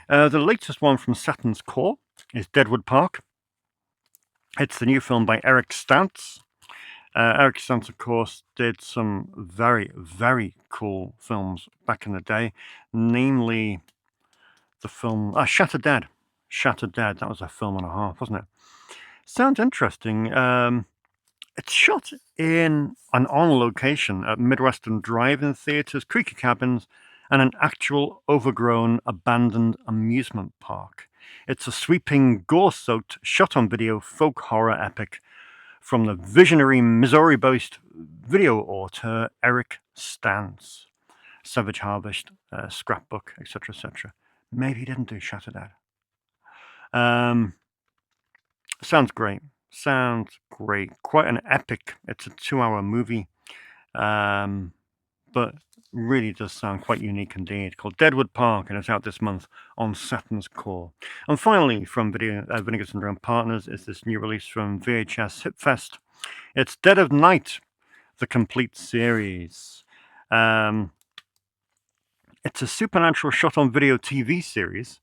The latest one from Saturn's Core is Deadwood Park. It's the new film by Eric Stantz. Eric Stantz, of course, did some very, very cool films back in the day, namely the film Shattered Dead. Shattered Dead, that was a film and a half, wasn't it? Sounds interesting. It's shot in and on location at Midwestern drive-in theaters, creaky cabins, and an actual overgrown, abandoned amusement park. It's a sweeping, gore-soaked, shot-on-video folk horror epic from the visionary Missouri-based video author Eric Stantz. Savage Harvest, Scrapbook, etc., etc. Maybe he didn't do Shattered Dead. Sounds great. Sounds great. Quite an epic. It's a 2-hour movie, but really does sound quite unique indeed. Called Deadwood Park, and it's out this month on Saturn's Core. And finally, from Vinegar Syndrome Partners, is this new release from VHS Hipfest. It's Dead of Night, the complete series. It's a supernatural shot-on-video TV series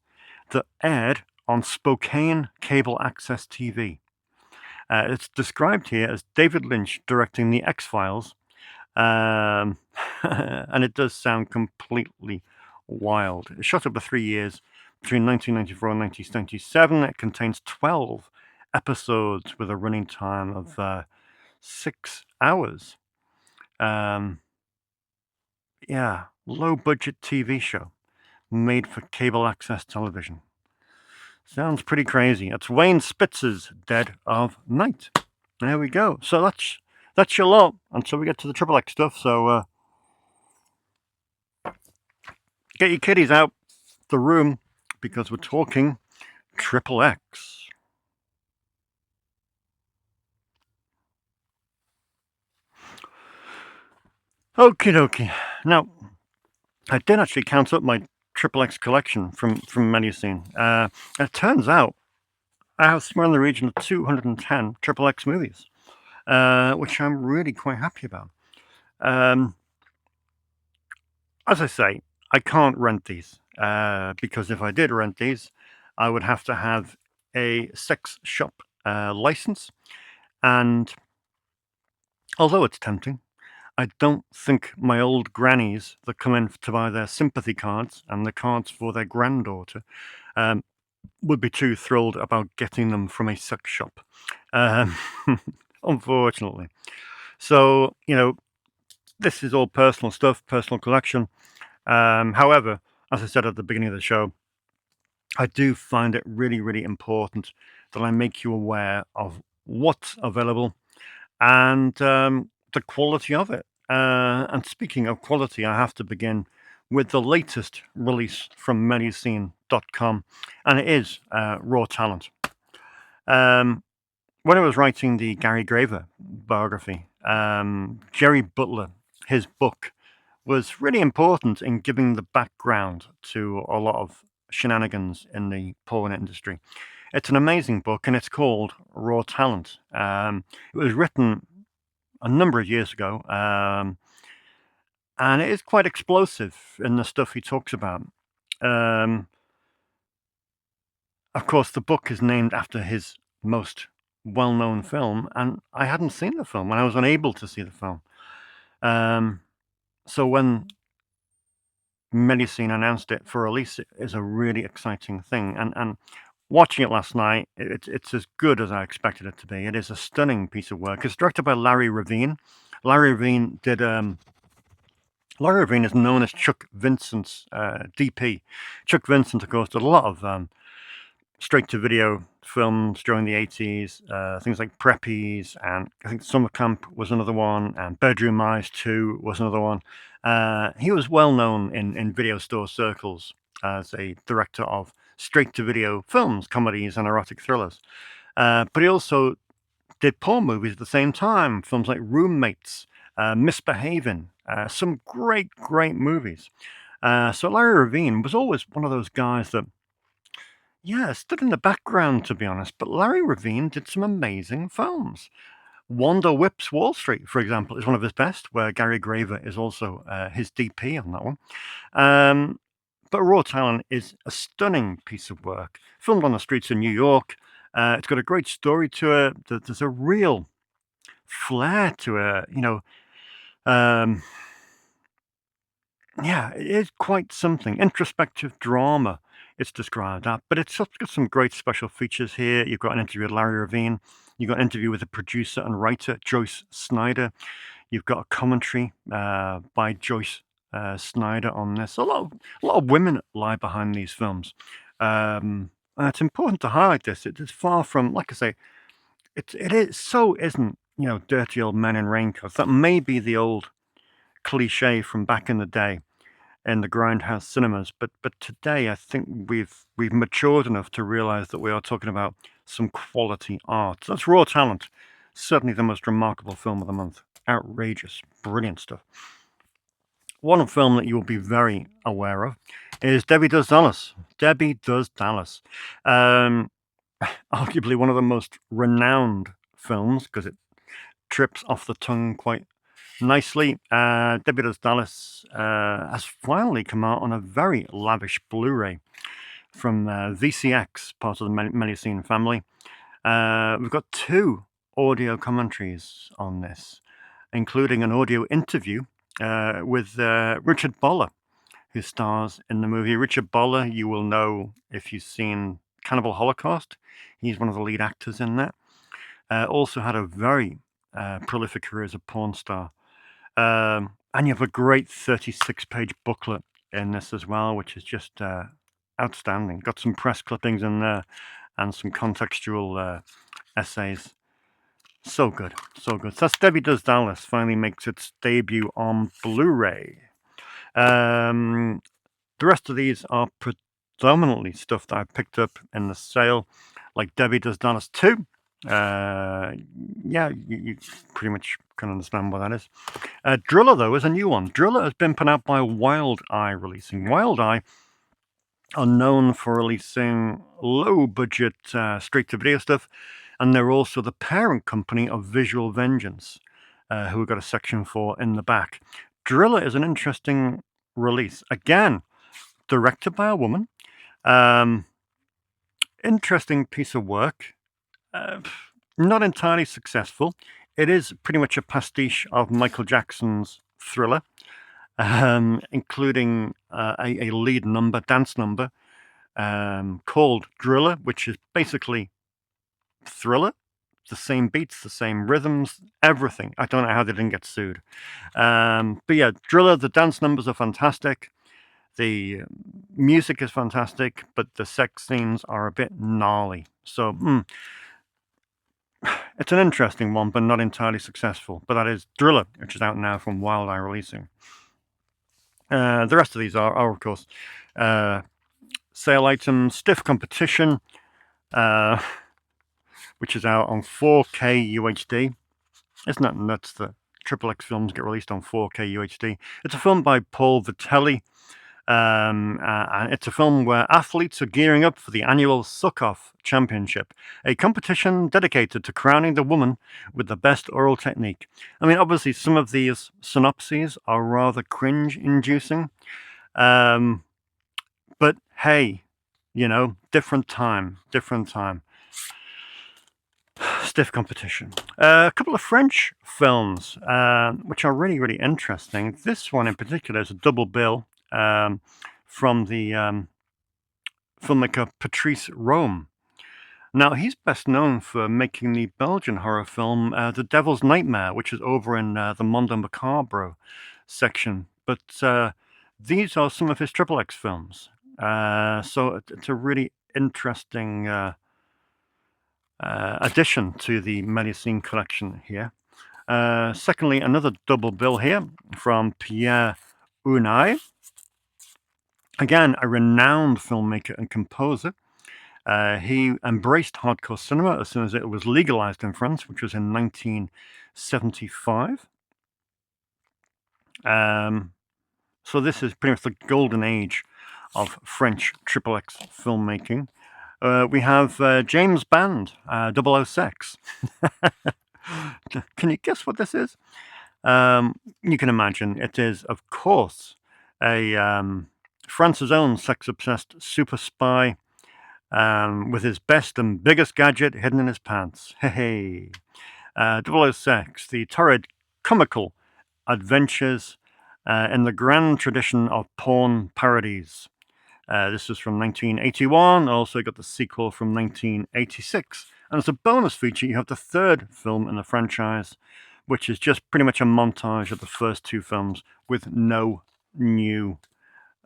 that aired on Spokane Cable Access TV. It's described here as David Lynch directing The X-Files, and it does sound completely wild. It shot over 3 years, between 1994 and 1997. It contains 12 episodes with a running time of 6 hours. Yeah, low-budget TV show made for cable access television. Sounds pretty crazy. It's Wayne Spitzer's Dead of Night. There we go. So that's your lot until we get to the XXX stuff. So get your kiddies out the room because we're talking XXX. Okie dokie. Now, I did actually count up my XXX collection from Medicine. It turns out I have somewhere in the region of 210 XXX movies, which I'm really quite happy about. As I say, I can't rent these because if I did rent these, I would have to have a sex shop license. And although it's tempting, I don't think my old grannies that come in to buy their sympathy cards and the cards for their granddaughter would be too thrilled about getting them from a sex shop, unfortunately. So, this is all personal stuff, personal collection. However, as I said at the beginning of the show, I do find it really, really important that I make you aware of what's available and the quality of it. And speaking of quality, I have to begin with the latest release from Medicine.com, and it is Raw Talent. Um, when I was writing the Gary Graver biography, Jerry Butler, his book, was really important in giving the background to a lot of shenanigans in the porn industry. It's an amazing book, and it's called Raw Talent. It was written a number of years ago, and it is quite explosive in the stuff he talks about. Um, of course, the book is named after his most well-known film, and I hadn't seen the film, and I was unable to see the film. So when Medicine announced it for release, it is a really exciting thing, and watching it last night, it's as good as I expected it to be. It is a stunning piece of work. It's directed by Larry Ravine. Larry Ravine did. Larry Ravine is known as Chuck Vincent's DP. Chuck Vincent, of course, did a lot of straight-to-video films during the 80s, things like Preppies, and I think Summer Camp was another one, and Bedroom Eyes 2 was another one. He was well known in video store circles as a director of straight-to-video films, comedies, and erotic thrillers. But he also did porn movies at the same time, films like Roommates, Misbehaving, some great, great movies. So Larry Ravine was always one of those guys that, yeah, stood in the background, to be honest, but Larry Ravine did some amazing films. Wanda Whips Wall Street, for example, is one of his best, where Gary Graver is also his DP on that one. But Raw Talent is a stunning piece of work, filmed on the streets of New York. It's got a great story to it. There's a real flair to it, yeah, it is quite something. Introspective drama, it's described that, but it's got some great special features here. You've got an interview with Larry Ravine. You've got an interview with the producer and writer, Joyce Snyder. You've got a commentary by Joyce Snyder on this. A lot of women lie behind these films. And it's important to highlight this. It is far from, like I say, isn't, dirty old men in raincoats. That may be the old cliche from back in the day in the grindhouse cinemas, but today I think we've matured enough to realize that we are talking about some quality art. That's Raw Talent, certainly the most remarkable film of the month. Outrageous, brilliant stuff. One film that you will be very aware of is Debbie Does Dallas. Debbie Does Dallas. Arguably one of the most renowned films because it trips off the tongue quite nicely. Debbie Does Dallas has finally come out on a very lavish Blu-ray from VCX, part of the Melusine family. We've got 2 audio commentaries on this, including an audio interview with Richard Boller, who stars in the movie. Richard Boller, you will know if you've seen Cannibal Holocaust. He's one of the lead actors in that. Also had a very prolific career as a porn star. And you have a great 36-page booklet in this as well, which is just outstanding. Got some press clippings in there and some contextual essays. So good, so good. So that's Debbie Does Dallas, finally makes its debut on Blu-ray. The rest of these are predominantly stuff that I picked up in the sale, like Debbie Does Dallas 2. Yeah, you pretty much can understand what that is. Driller, though, is a new one. Driller has been put out by Wild Eye Releasing. Wild Eye are known for releasing low-budget straight-to-video stuff, and they're also the parent company of Visual Vengeance, who we've got a section for in the back. Driller is an interesting release. Again, directed by a woman. Interesting piece of work. Not entirely successful. It is pretty much a pastiche of Michael Jackson's Thriller, including a lead number, dance number, called Driller, which is basically Thriller. The same beats, the same rhythms, everything. I don't know how they didn't get sued. But yeah, Driller, the dance numbers are fantastic. The music is fantastic, but the sex scenes are a bit gnarly. So it's an interesting one, but not entirely successful. But that is Driller, which is out now from Wild Eye Releasing. The rest of these are of course, sale items, Stiff Competition, which is out on 4K UHD. Isn't that nuts that XXX films get released on 4K UHD? It's a film by Paul Vitelli, and it's a film where athletes are gearing up for the annual Suck-Off Championship, a competition dedicated to crowning the woman with the best oral technique. I mean, obviously, some of these synopses are rather cringe-inducing, but hey, different time. Stiff Competition. A couple of French films, which are really, really interesting. This one in particular is a double bill from the filmmaker Patrice Rome. Now, he's best known for making the Belgian horror film The Devil's Nightmare, which is over in the Mondo Macabro section. But these are some of his XXX films. So it's a really interesting addition to the Medicine collection here. Secondly, another double bill here from Pierre Unai. Again, a renowned filmmaker and composer. He embraced hardcore cinema as soon as it was legalized in France, which was in 1975. So this is pretty much the golden age of French XXX filmmaking. We have James Bond, 006. Can you guess what this is? You can imagine it is, of course, a France's own sex-obsessed super spy with his best and biggest gadget hidden in his pants. Hey, 006, the torrid, comical adventures in the grand tradition of porn parodies. This was from 1981. Also got the sequel from 1986. And as a bonus feature, you have the third film in the franchise, which is just pretty much a montage of the first two films with no new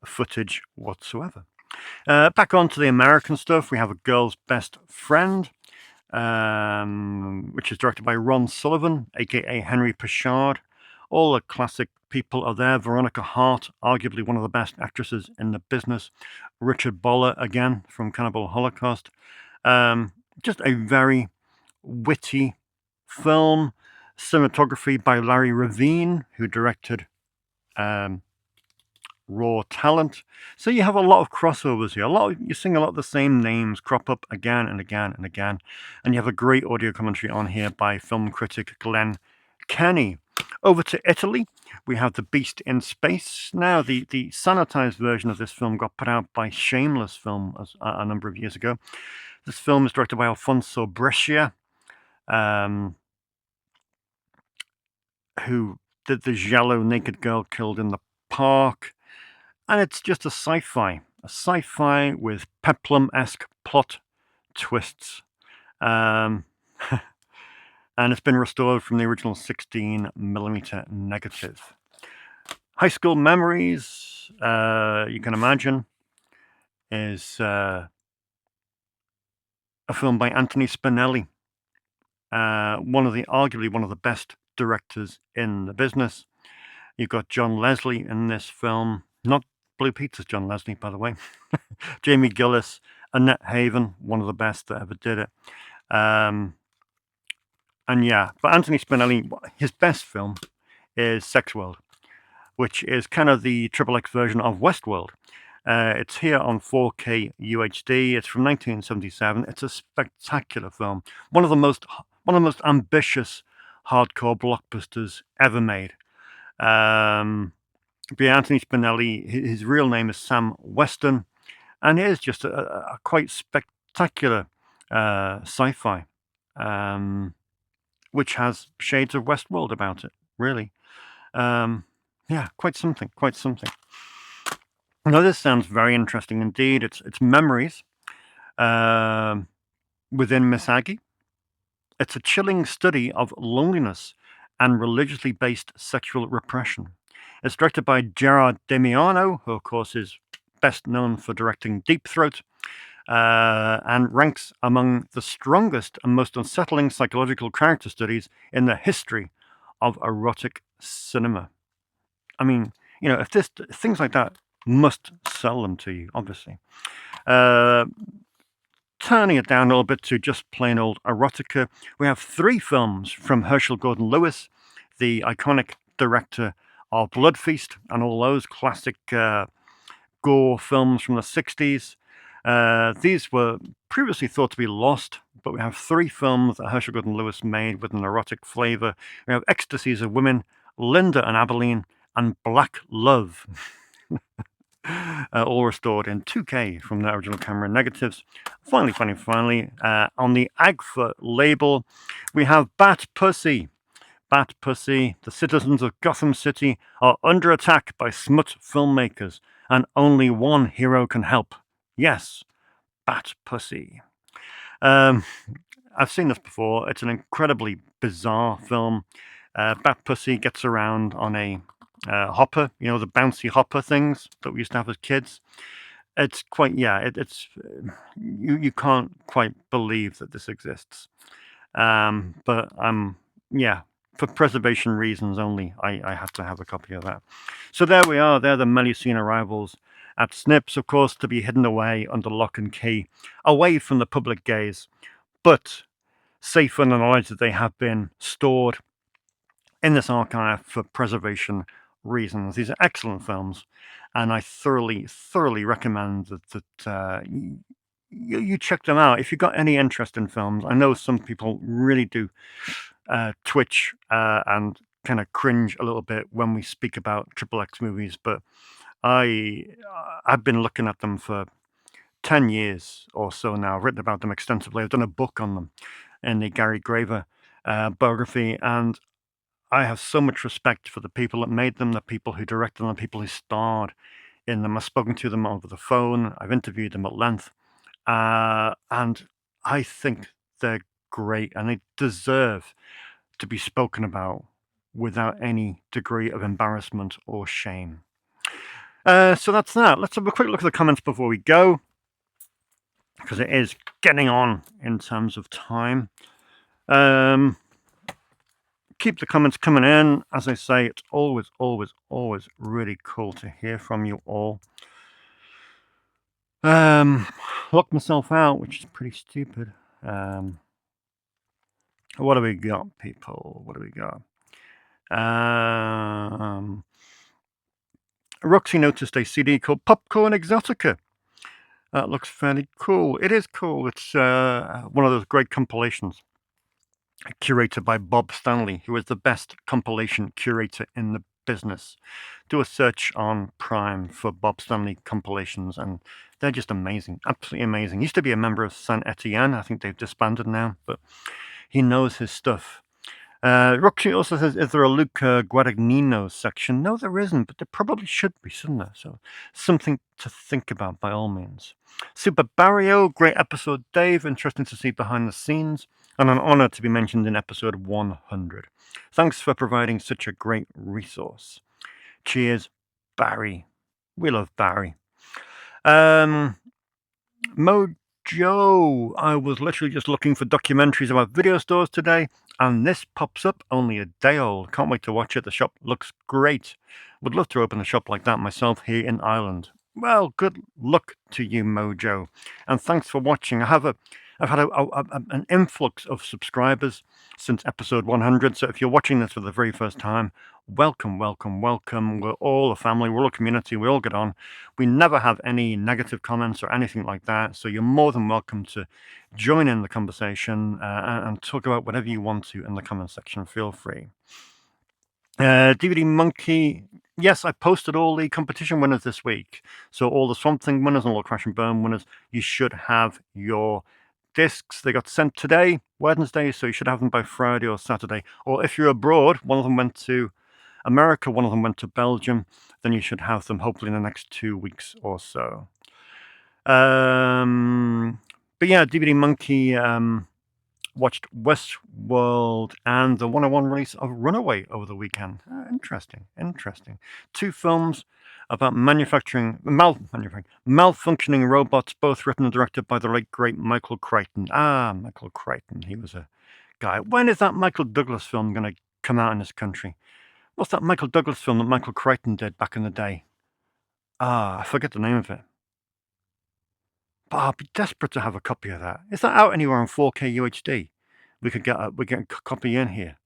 footage whatsoever. Back on to the American stuff, we have A Girl's Best Friend, which is directed by Ron Sullivan, aka Henry Pachard. All the classic people are there. Veronica Hart, arguably one of the best actresses in the business. Richard Boller, again, from Cannibal Holocaust. Just a very witty film. Cinematography by Larry Ravine, who directed Raw Talent. So you have a lot of crossovers here. You're seeing a lot of the same names crop up again and again and again. And you have a great audio commentary on here by film critic Glenn Kenny. Over to Italy, we have The Beast in Space. Now, the sanitized version of this film got put out by Shameless Film a number of years ago. This film is directed by Alfonso Brescia, who did the giallo naked girl killed in the park. And it's just a sci-fi with peplum-esque plot twists. And it's been restored from the original 16mm negative. High School Memories, you can imagine, is a film by Anthony Spinelli, arguably one of the best directors in the business. You've got John Leslie in this film, not Blue Peter's John Leslie, by the way. Jamie Gillis, Annette Haven, one of the best that ever did it. And yeah, but Anthony Spinelli, his best film is Sex World, which is kind of the XXX version of Westworld. It's here on 4K UHD. It's from 1977. It's a spectacular film. One of the most ambitious hardcore blockbusters ever made. But Anthony Spinelli, his real name is Sam Weston, and it is just a quite spectacular sci-fi, which has shades of Westworld about it, really. Yeah, quite something. Now, this sounds very interesting indeed. It's Memories within Miss Aggie. It's a chilling study of loneliness and religiously based sexual repression. It's directed by Gerard Damiano, who, of course, is best known for directing Deep Throat, and ranks among the strongest and most unsettling psychological character studies in the history of erotic cinema. I mean, if things like that must sell them to you, obviously. Turning it down a little bit to just plain old erotica, we have 3 films from Herschel Gordon Lewis, the iconic director of Blood Feast and all those classic gore films from the 60s. These were previously thought to be lost, but we have 3 films that Herschel Gordon Lewis made with an erotic flavor. We have Ecstasies of Women, Linda and Abilene, and Black Love. All restored in 2K from the original camera negatives. Finally, on the Agfa label, we have Bat Pussy. Bat Pussy, the citizens of Gotham City are under attack by smut filmmakers, and only one hero can help. Yes, Bat Pussy. I've seen this before. It's an incredibly bizarre film. Bat Pussy gets around on a hopper, the bouncy hopper things that we used to have as kids. It's quite, it's you can't quite believe that this exists. But for preservation reasons only, I had to have a copy of that. So there we are. They're the Melusine arrivals at Snips, of course, to be hidden away under lock and key, away from the public gaze, but safe in the knowledge that they have been stored in this archive for preservation reasons. These are excellent films, and I thoroughly recommend that you check them out if you've got any interest in films. I know some people really do twitch and kind of cringe a little bit when we speak about XXX movies, but I've been looking at them for 10 years or so now. I've written about them extensively. I've done a book on them in the Gary Graver biography, and I have so much respect for the people that made them, the people who directed them, the people who starred in them. I've spoken to them over the phone. I've interviewed them at length. And I think they're great, and they deserve to be spoken about without any degree of embarrassment or shame. So that's that. Let's have a quick look at the comments before we go, because it is getting on in terms of time. Keep the comments coming in. As I say, it's always really cool to hear from you all. Locked myself out, which is pretty stupid. What do we got, people? What do we got? Roxy noticed a CD called Popcorn Exotica. That looks fairly cool. It is cool. It's one of those great compilations, curated by Bob Stanley, who is the best compilation curator in the business. Do a search on Prime for Bob Stanley compilations, and they're just amazing, absolutely amazing. Used to be a member of Saint Etienne. I think they've disbanded now, but he knows his stuff. Roxy also says, is there a Luca Guadagnino section? No, there isn't, but there probably should be, shouldn't there? So something to think about by all means. Super Barrio, great episode, Dave. Interesting to see behind the scenes, and an honor to be mentioned in episode 100. Thanks for providing such a great resource. Cheers, Barry. We love Barry. Mojo, I was literally just looking for documentaries about video stores today, and this pops up, only a day old. Can't wait to watch it. The shop looks great. Would love to open a shop like that myself here in Ireland. Well, good luck to you, Mojo, and thanks for watching. I've had an influx of subscribers since episode 100, so if you're watching this for the very first time, welcome. We're all a family, we're all a community, we all get on. We never have any negative comments or anything like that, so you're more than welcome to join in the conversation and talk about whatever you want to in the comment section. Feel free. DVD Monkey, yes, I posted all the competition winners this week. So all the Swamp Thing winners and all the Crash and Burn winners, you should have your discs. They got sent today, Wednesday, so you should have them by Friday or Saturday. Or if you're abroad, one of them went to America, one of them went to Belgium, then you should have them hopefully in the next 2 weeks or so. But yeah, DVD Monkey watched Westworld and the 101 release of Runaway over the weekend. Interesting. Two films about malfunctioning robots, both written and directed by the late great Michael Crichton. Michael Crichton. He was a guy. When is that Michael Douglas film going to come out in this country? What's that Michael Douglas film that Michael Crichton did back in the day? I forget the name of it. But I'd be desperate to have a copy of that. Is that out anywhere on 4K UHD? We could get a copy in here.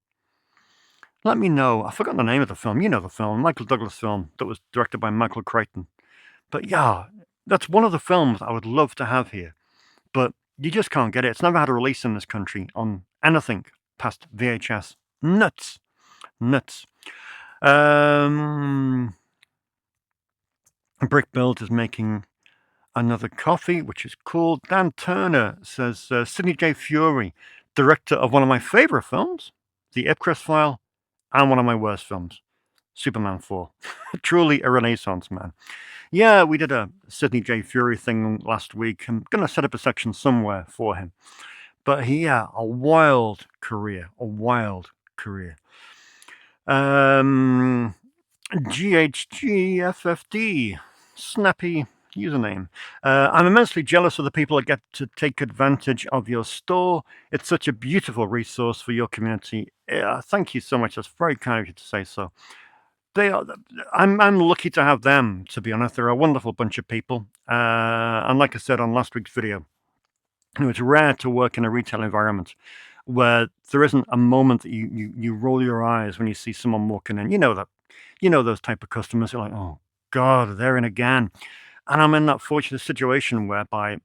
Let me know. I forgot the name of the film. You know the film, Michael Douglas film that was directed by Michael Crichton. But yeah, that's one of the films I would love to have here. But you just can't get it. It's never had a release in this country on anything past VHS. Nuts. Brick Build is making another coffee, which is cool. Dan Turner says, Sidney J. Furie, director of one of my favorite films, The Ipcress File, and one of my worst films, Superman 4. Truly a renaissance man. Yeah, we did a Sidney J. Furie thing last week. I'm going to set up a section somewhere for him. But a wild career. GHGFFD, snappy username. I'm immensely jealous of the people that get to take advantage of your store. It's such a beautiful resource for your community. Thank you so much. That's very kind of you to say so. I'm lucky to have them, to be honest. They're a wonderful bunch of people. And like I said on last week's video, it's rare to work in a retail environment where there isn't a moment that you roll your eyes when you see someone walking in. You know those type of customers. You're like, oh God, they're in again. And I'm in that fortunate situation whereby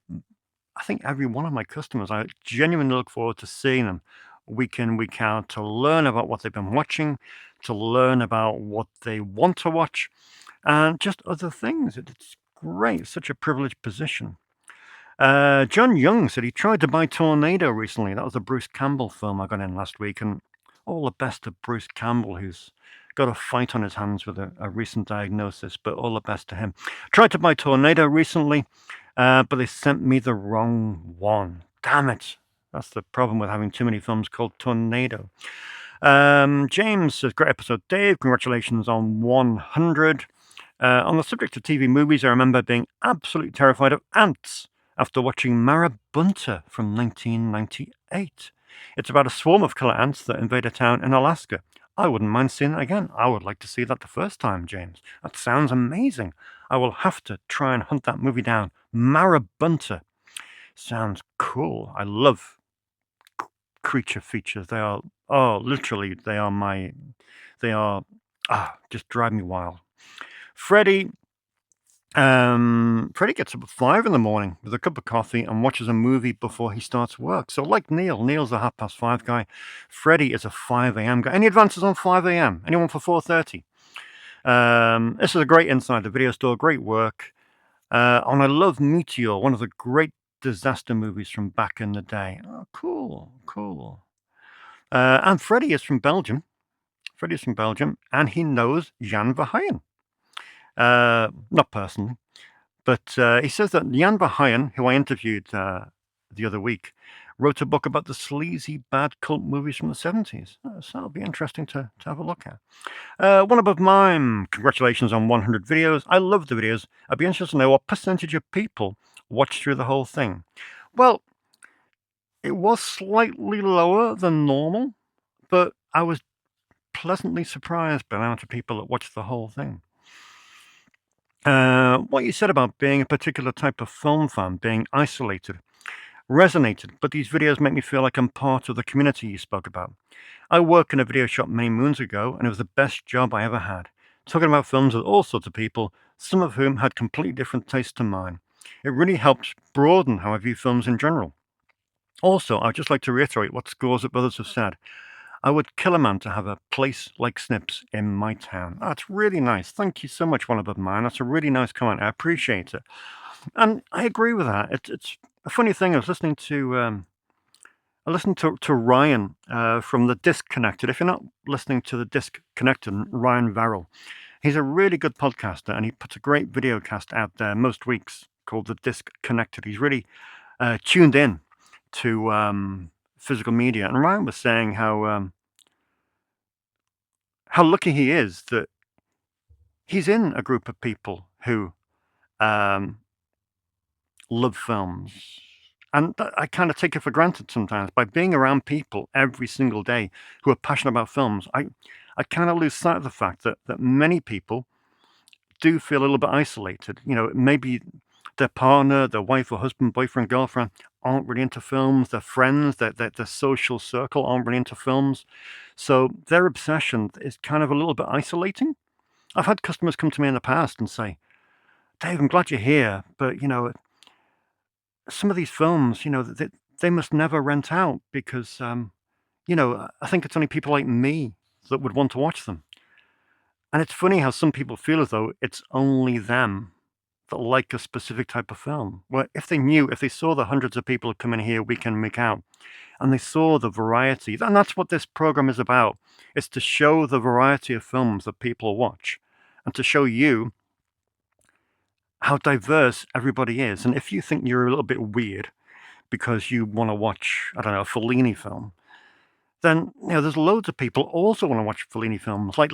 I think every one of my customers, I genuinely look forward to seeing them week in, week out, to learn about what they've been watching, to learn about what they want to watch, and just other things. It's great. Such a privileged position. John Young said he tried to buy Tornado recently. That was a Bruce Campbell film I got in last week, and all the best to Bruce Campbell, who's got a fight on his hands with a recent diagnosis, but all the best to him. Tried to buy Tornado recently, but they sent me the wrong one. Damn it. That's the problem with having too many films called Tornado. James says, great episode, Dave. Congratulations on 100. On the subject of TV movies, I remember being absolutely terrified of ants after watching Marabunta from 1998. It's about a swarm of killer ants that invade a town in Alaska. I wouldn't mind seeing it again. I would like to see that the first time, James. That sounds amazing. I will have to try and hunt that movie down. Marabunta. Sounds cool. I love creature features. They are, literally, just drive me wild. Freddie gets up at 5 in the morning with a cup of coffee and watches a movie before he starts work. So like Neil's a 5:30 guy. Freddie is a 5 a.m. guy. Any advances on 5 a.m.? Anyone for 4:30? This is a great Inside the Video Store. Great work. And I love Meteor, one of the great disaster movies from back in the day. Oh, cool. And Freddie is from Belgium. And he knows Jan Verheyen. Not personally, but he says that Jan Verheyen, who I interviewed the other week, wrote a book about the sleazy, bad cult movies from the 70s. So that'll be interesting to have a look at. One Above Mime, congratulations on 100 videos. I love the videos. I'd be interested to know what percentage of people watched through the whole thing. Well, it was slightly lower than normal, but I was pleasantly surprised by the amount of people that watched the whole thing. What you said about being a particular type of film fan, being isolated, resonated, but these videos make me feel like I'm part of the community you spoke about. I worked in a video shop many moons ago, and it was the best job I ever had, talking about films with all sorts of people, some of whom had completely different tastes to mine. It really helped broaden how I view films in general. Also, I'd just like to reiterate what scores of others have said. I would kill a man to have a place like Snips in my town. That's really nice. Thank you so much, One Above Mine. That's a really nice comment. I appreciate it. And I agree with that. It's a funny thing. I listened to Ryan from The Disconnected. If you're not listening to The Disconnected, Ryan Varrell, he's a really good podcaster, and he puts a great video cast out there most weeks called The Disconnected. He's really tuned in to physical media, and Ryan was saying how lucky he is that he's in a group of people who love films. And I kind of take it for granted sometimes. By being around people every single day who are passionate about films, I kind of lose sight of the fact that many people do feel a little bit isolated. You know, maybe their partner, their wife or husband, boyfriend, girlfriend aren't really into films. Their friends, their social circle aren't really into films. So their obsession is kind of a little bit isolating. I've had customers come to me in the past and say, Dave, I'm glad you're here, but, you know, some of these films, you know, they must never rent out because, you know, I think it's only people like me that would want to watch them. And it's funny how some people feel as though it's only them that like a specific type of film. Well, if they saw the hundreds of people who come in here week in, week out, and they saw the variety, and that's what this program is about. It's to show the variety of films that people watch and to show you how diverse everybody is. And if you think you're a little bit weird because you want to watch, I don't know, a Fellini film, then, you know, there's loads of people also want to watch Fellini films, like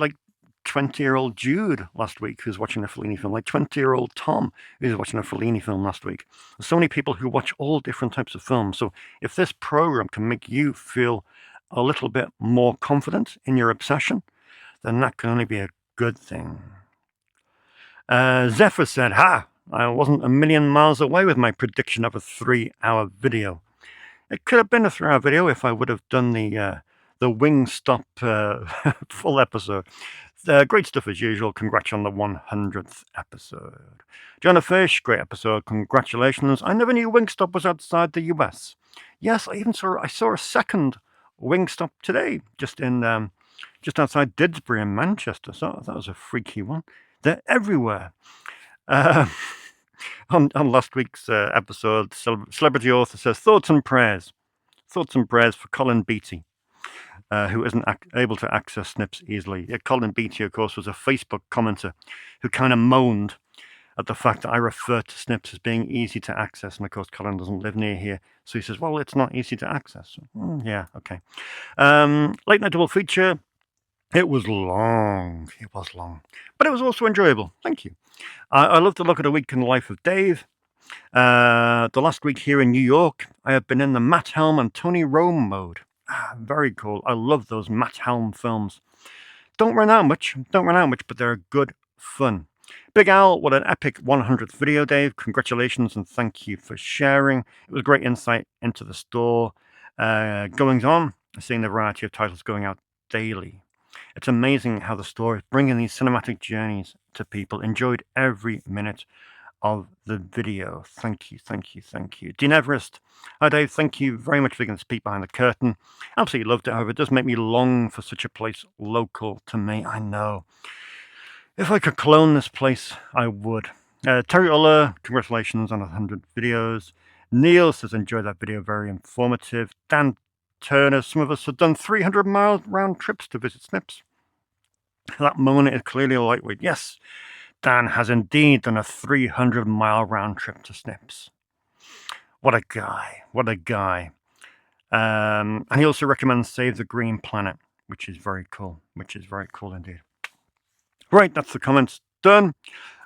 20-year-old Jude last week who's watching a Fellini film, like 20-year-old Tom who's watching a Fellini film last week. There's so many people who watch all different types of films. So if this program can make you feel a little bit more confident in your obsession, then that can only be a good thing. Zephyr said, I wasn't a million miles away with my prediction of a 3-hour video. It could have been a 3-hour video if I would have done the Wingstop full episode. Great stuff as usual. Congrats on the 100th episode. Jonah Fish, great episode. Congratulations. I never knew Wingstop was outside the US. Yes, I saw a second Wingstop today, just outside Didsbury in Manchester. So that was a freaky one. They're everywhere. On last week's episode, Celebrity Author says, thoughts and prayers for Colin Beattie, who isn't able to access Snips easily. Colin Beattie, of course, was a Facebook commenter who kind of moaned at the fact that I referred to Snips as being easy to access. And of course, Colin doesn't live near here. So he says, well, it's not easy to access. Yeah, okay. Late Night Double Feature. It was long. But it was also enjoyable. Thank you. I love to look at a week in the life of Dave. The last week here in New York, I have been in the Matt Helm and Tony Rome mode. Very cool. I love those Matt Helm films. Don't run out much, but they're good fun. Big Al, what an epic 100th video, Dave. Congratulations and thank you for sharing. It was a great insight into the store goings on, seeing the variety of titles going out daily. It's amazing how the store is bringing these cinematic journeys to people. Enjoyed every minute of the video. Thank you. Dean Everest. Hi, Dave. Thank you very much for giving us a peek behind the curtain. Absolutely loved it. However, it does make me long for such a place local to me. I know. If I could clone this place, I would. Terry Uller, congratulations on 100 videos. Neil says, enjoyed that video. Very informative. Dan Turner, some of us have done 300-mile round trips to visit Snips. That moment is clearly a lightweight. Yes, Dan has indeed done a 300-mile round trip to Snips. What a guy. And he also recommends Save the Green Planet, which is very cool indeed. Right, that's the comments done.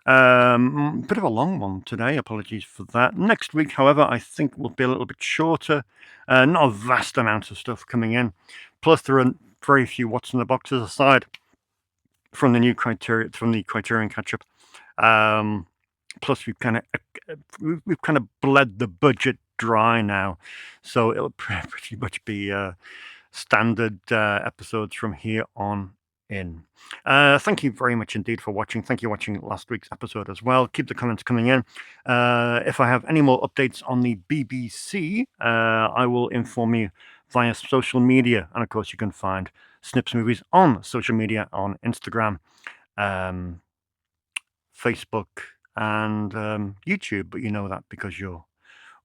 Bit of a long one today. Apologies for that. Next week, however, I think will be a little bit shorter. Not a vast amount of stuff coming in. Plus, there are very few what's in the boxes aside from the new Criterion catch-up. Plus, we've kind of bled the budget dry now, so it'll pretty much be standard episodes from here on in. Thank you very much indeed for watching. Thank you for watching last week's episode as well. Keep the comments coming in. If I have any more updates on the BBC, I will inform you via social media. And of course, you can find Snips Movies on social media, on Instagram, Facebook, and YouTube. But you know that because you're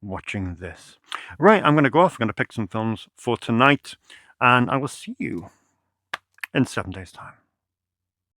watching this. Right, I'm going to go off. I'm going to pick some films for tonight. And I will see you in 7 days' time.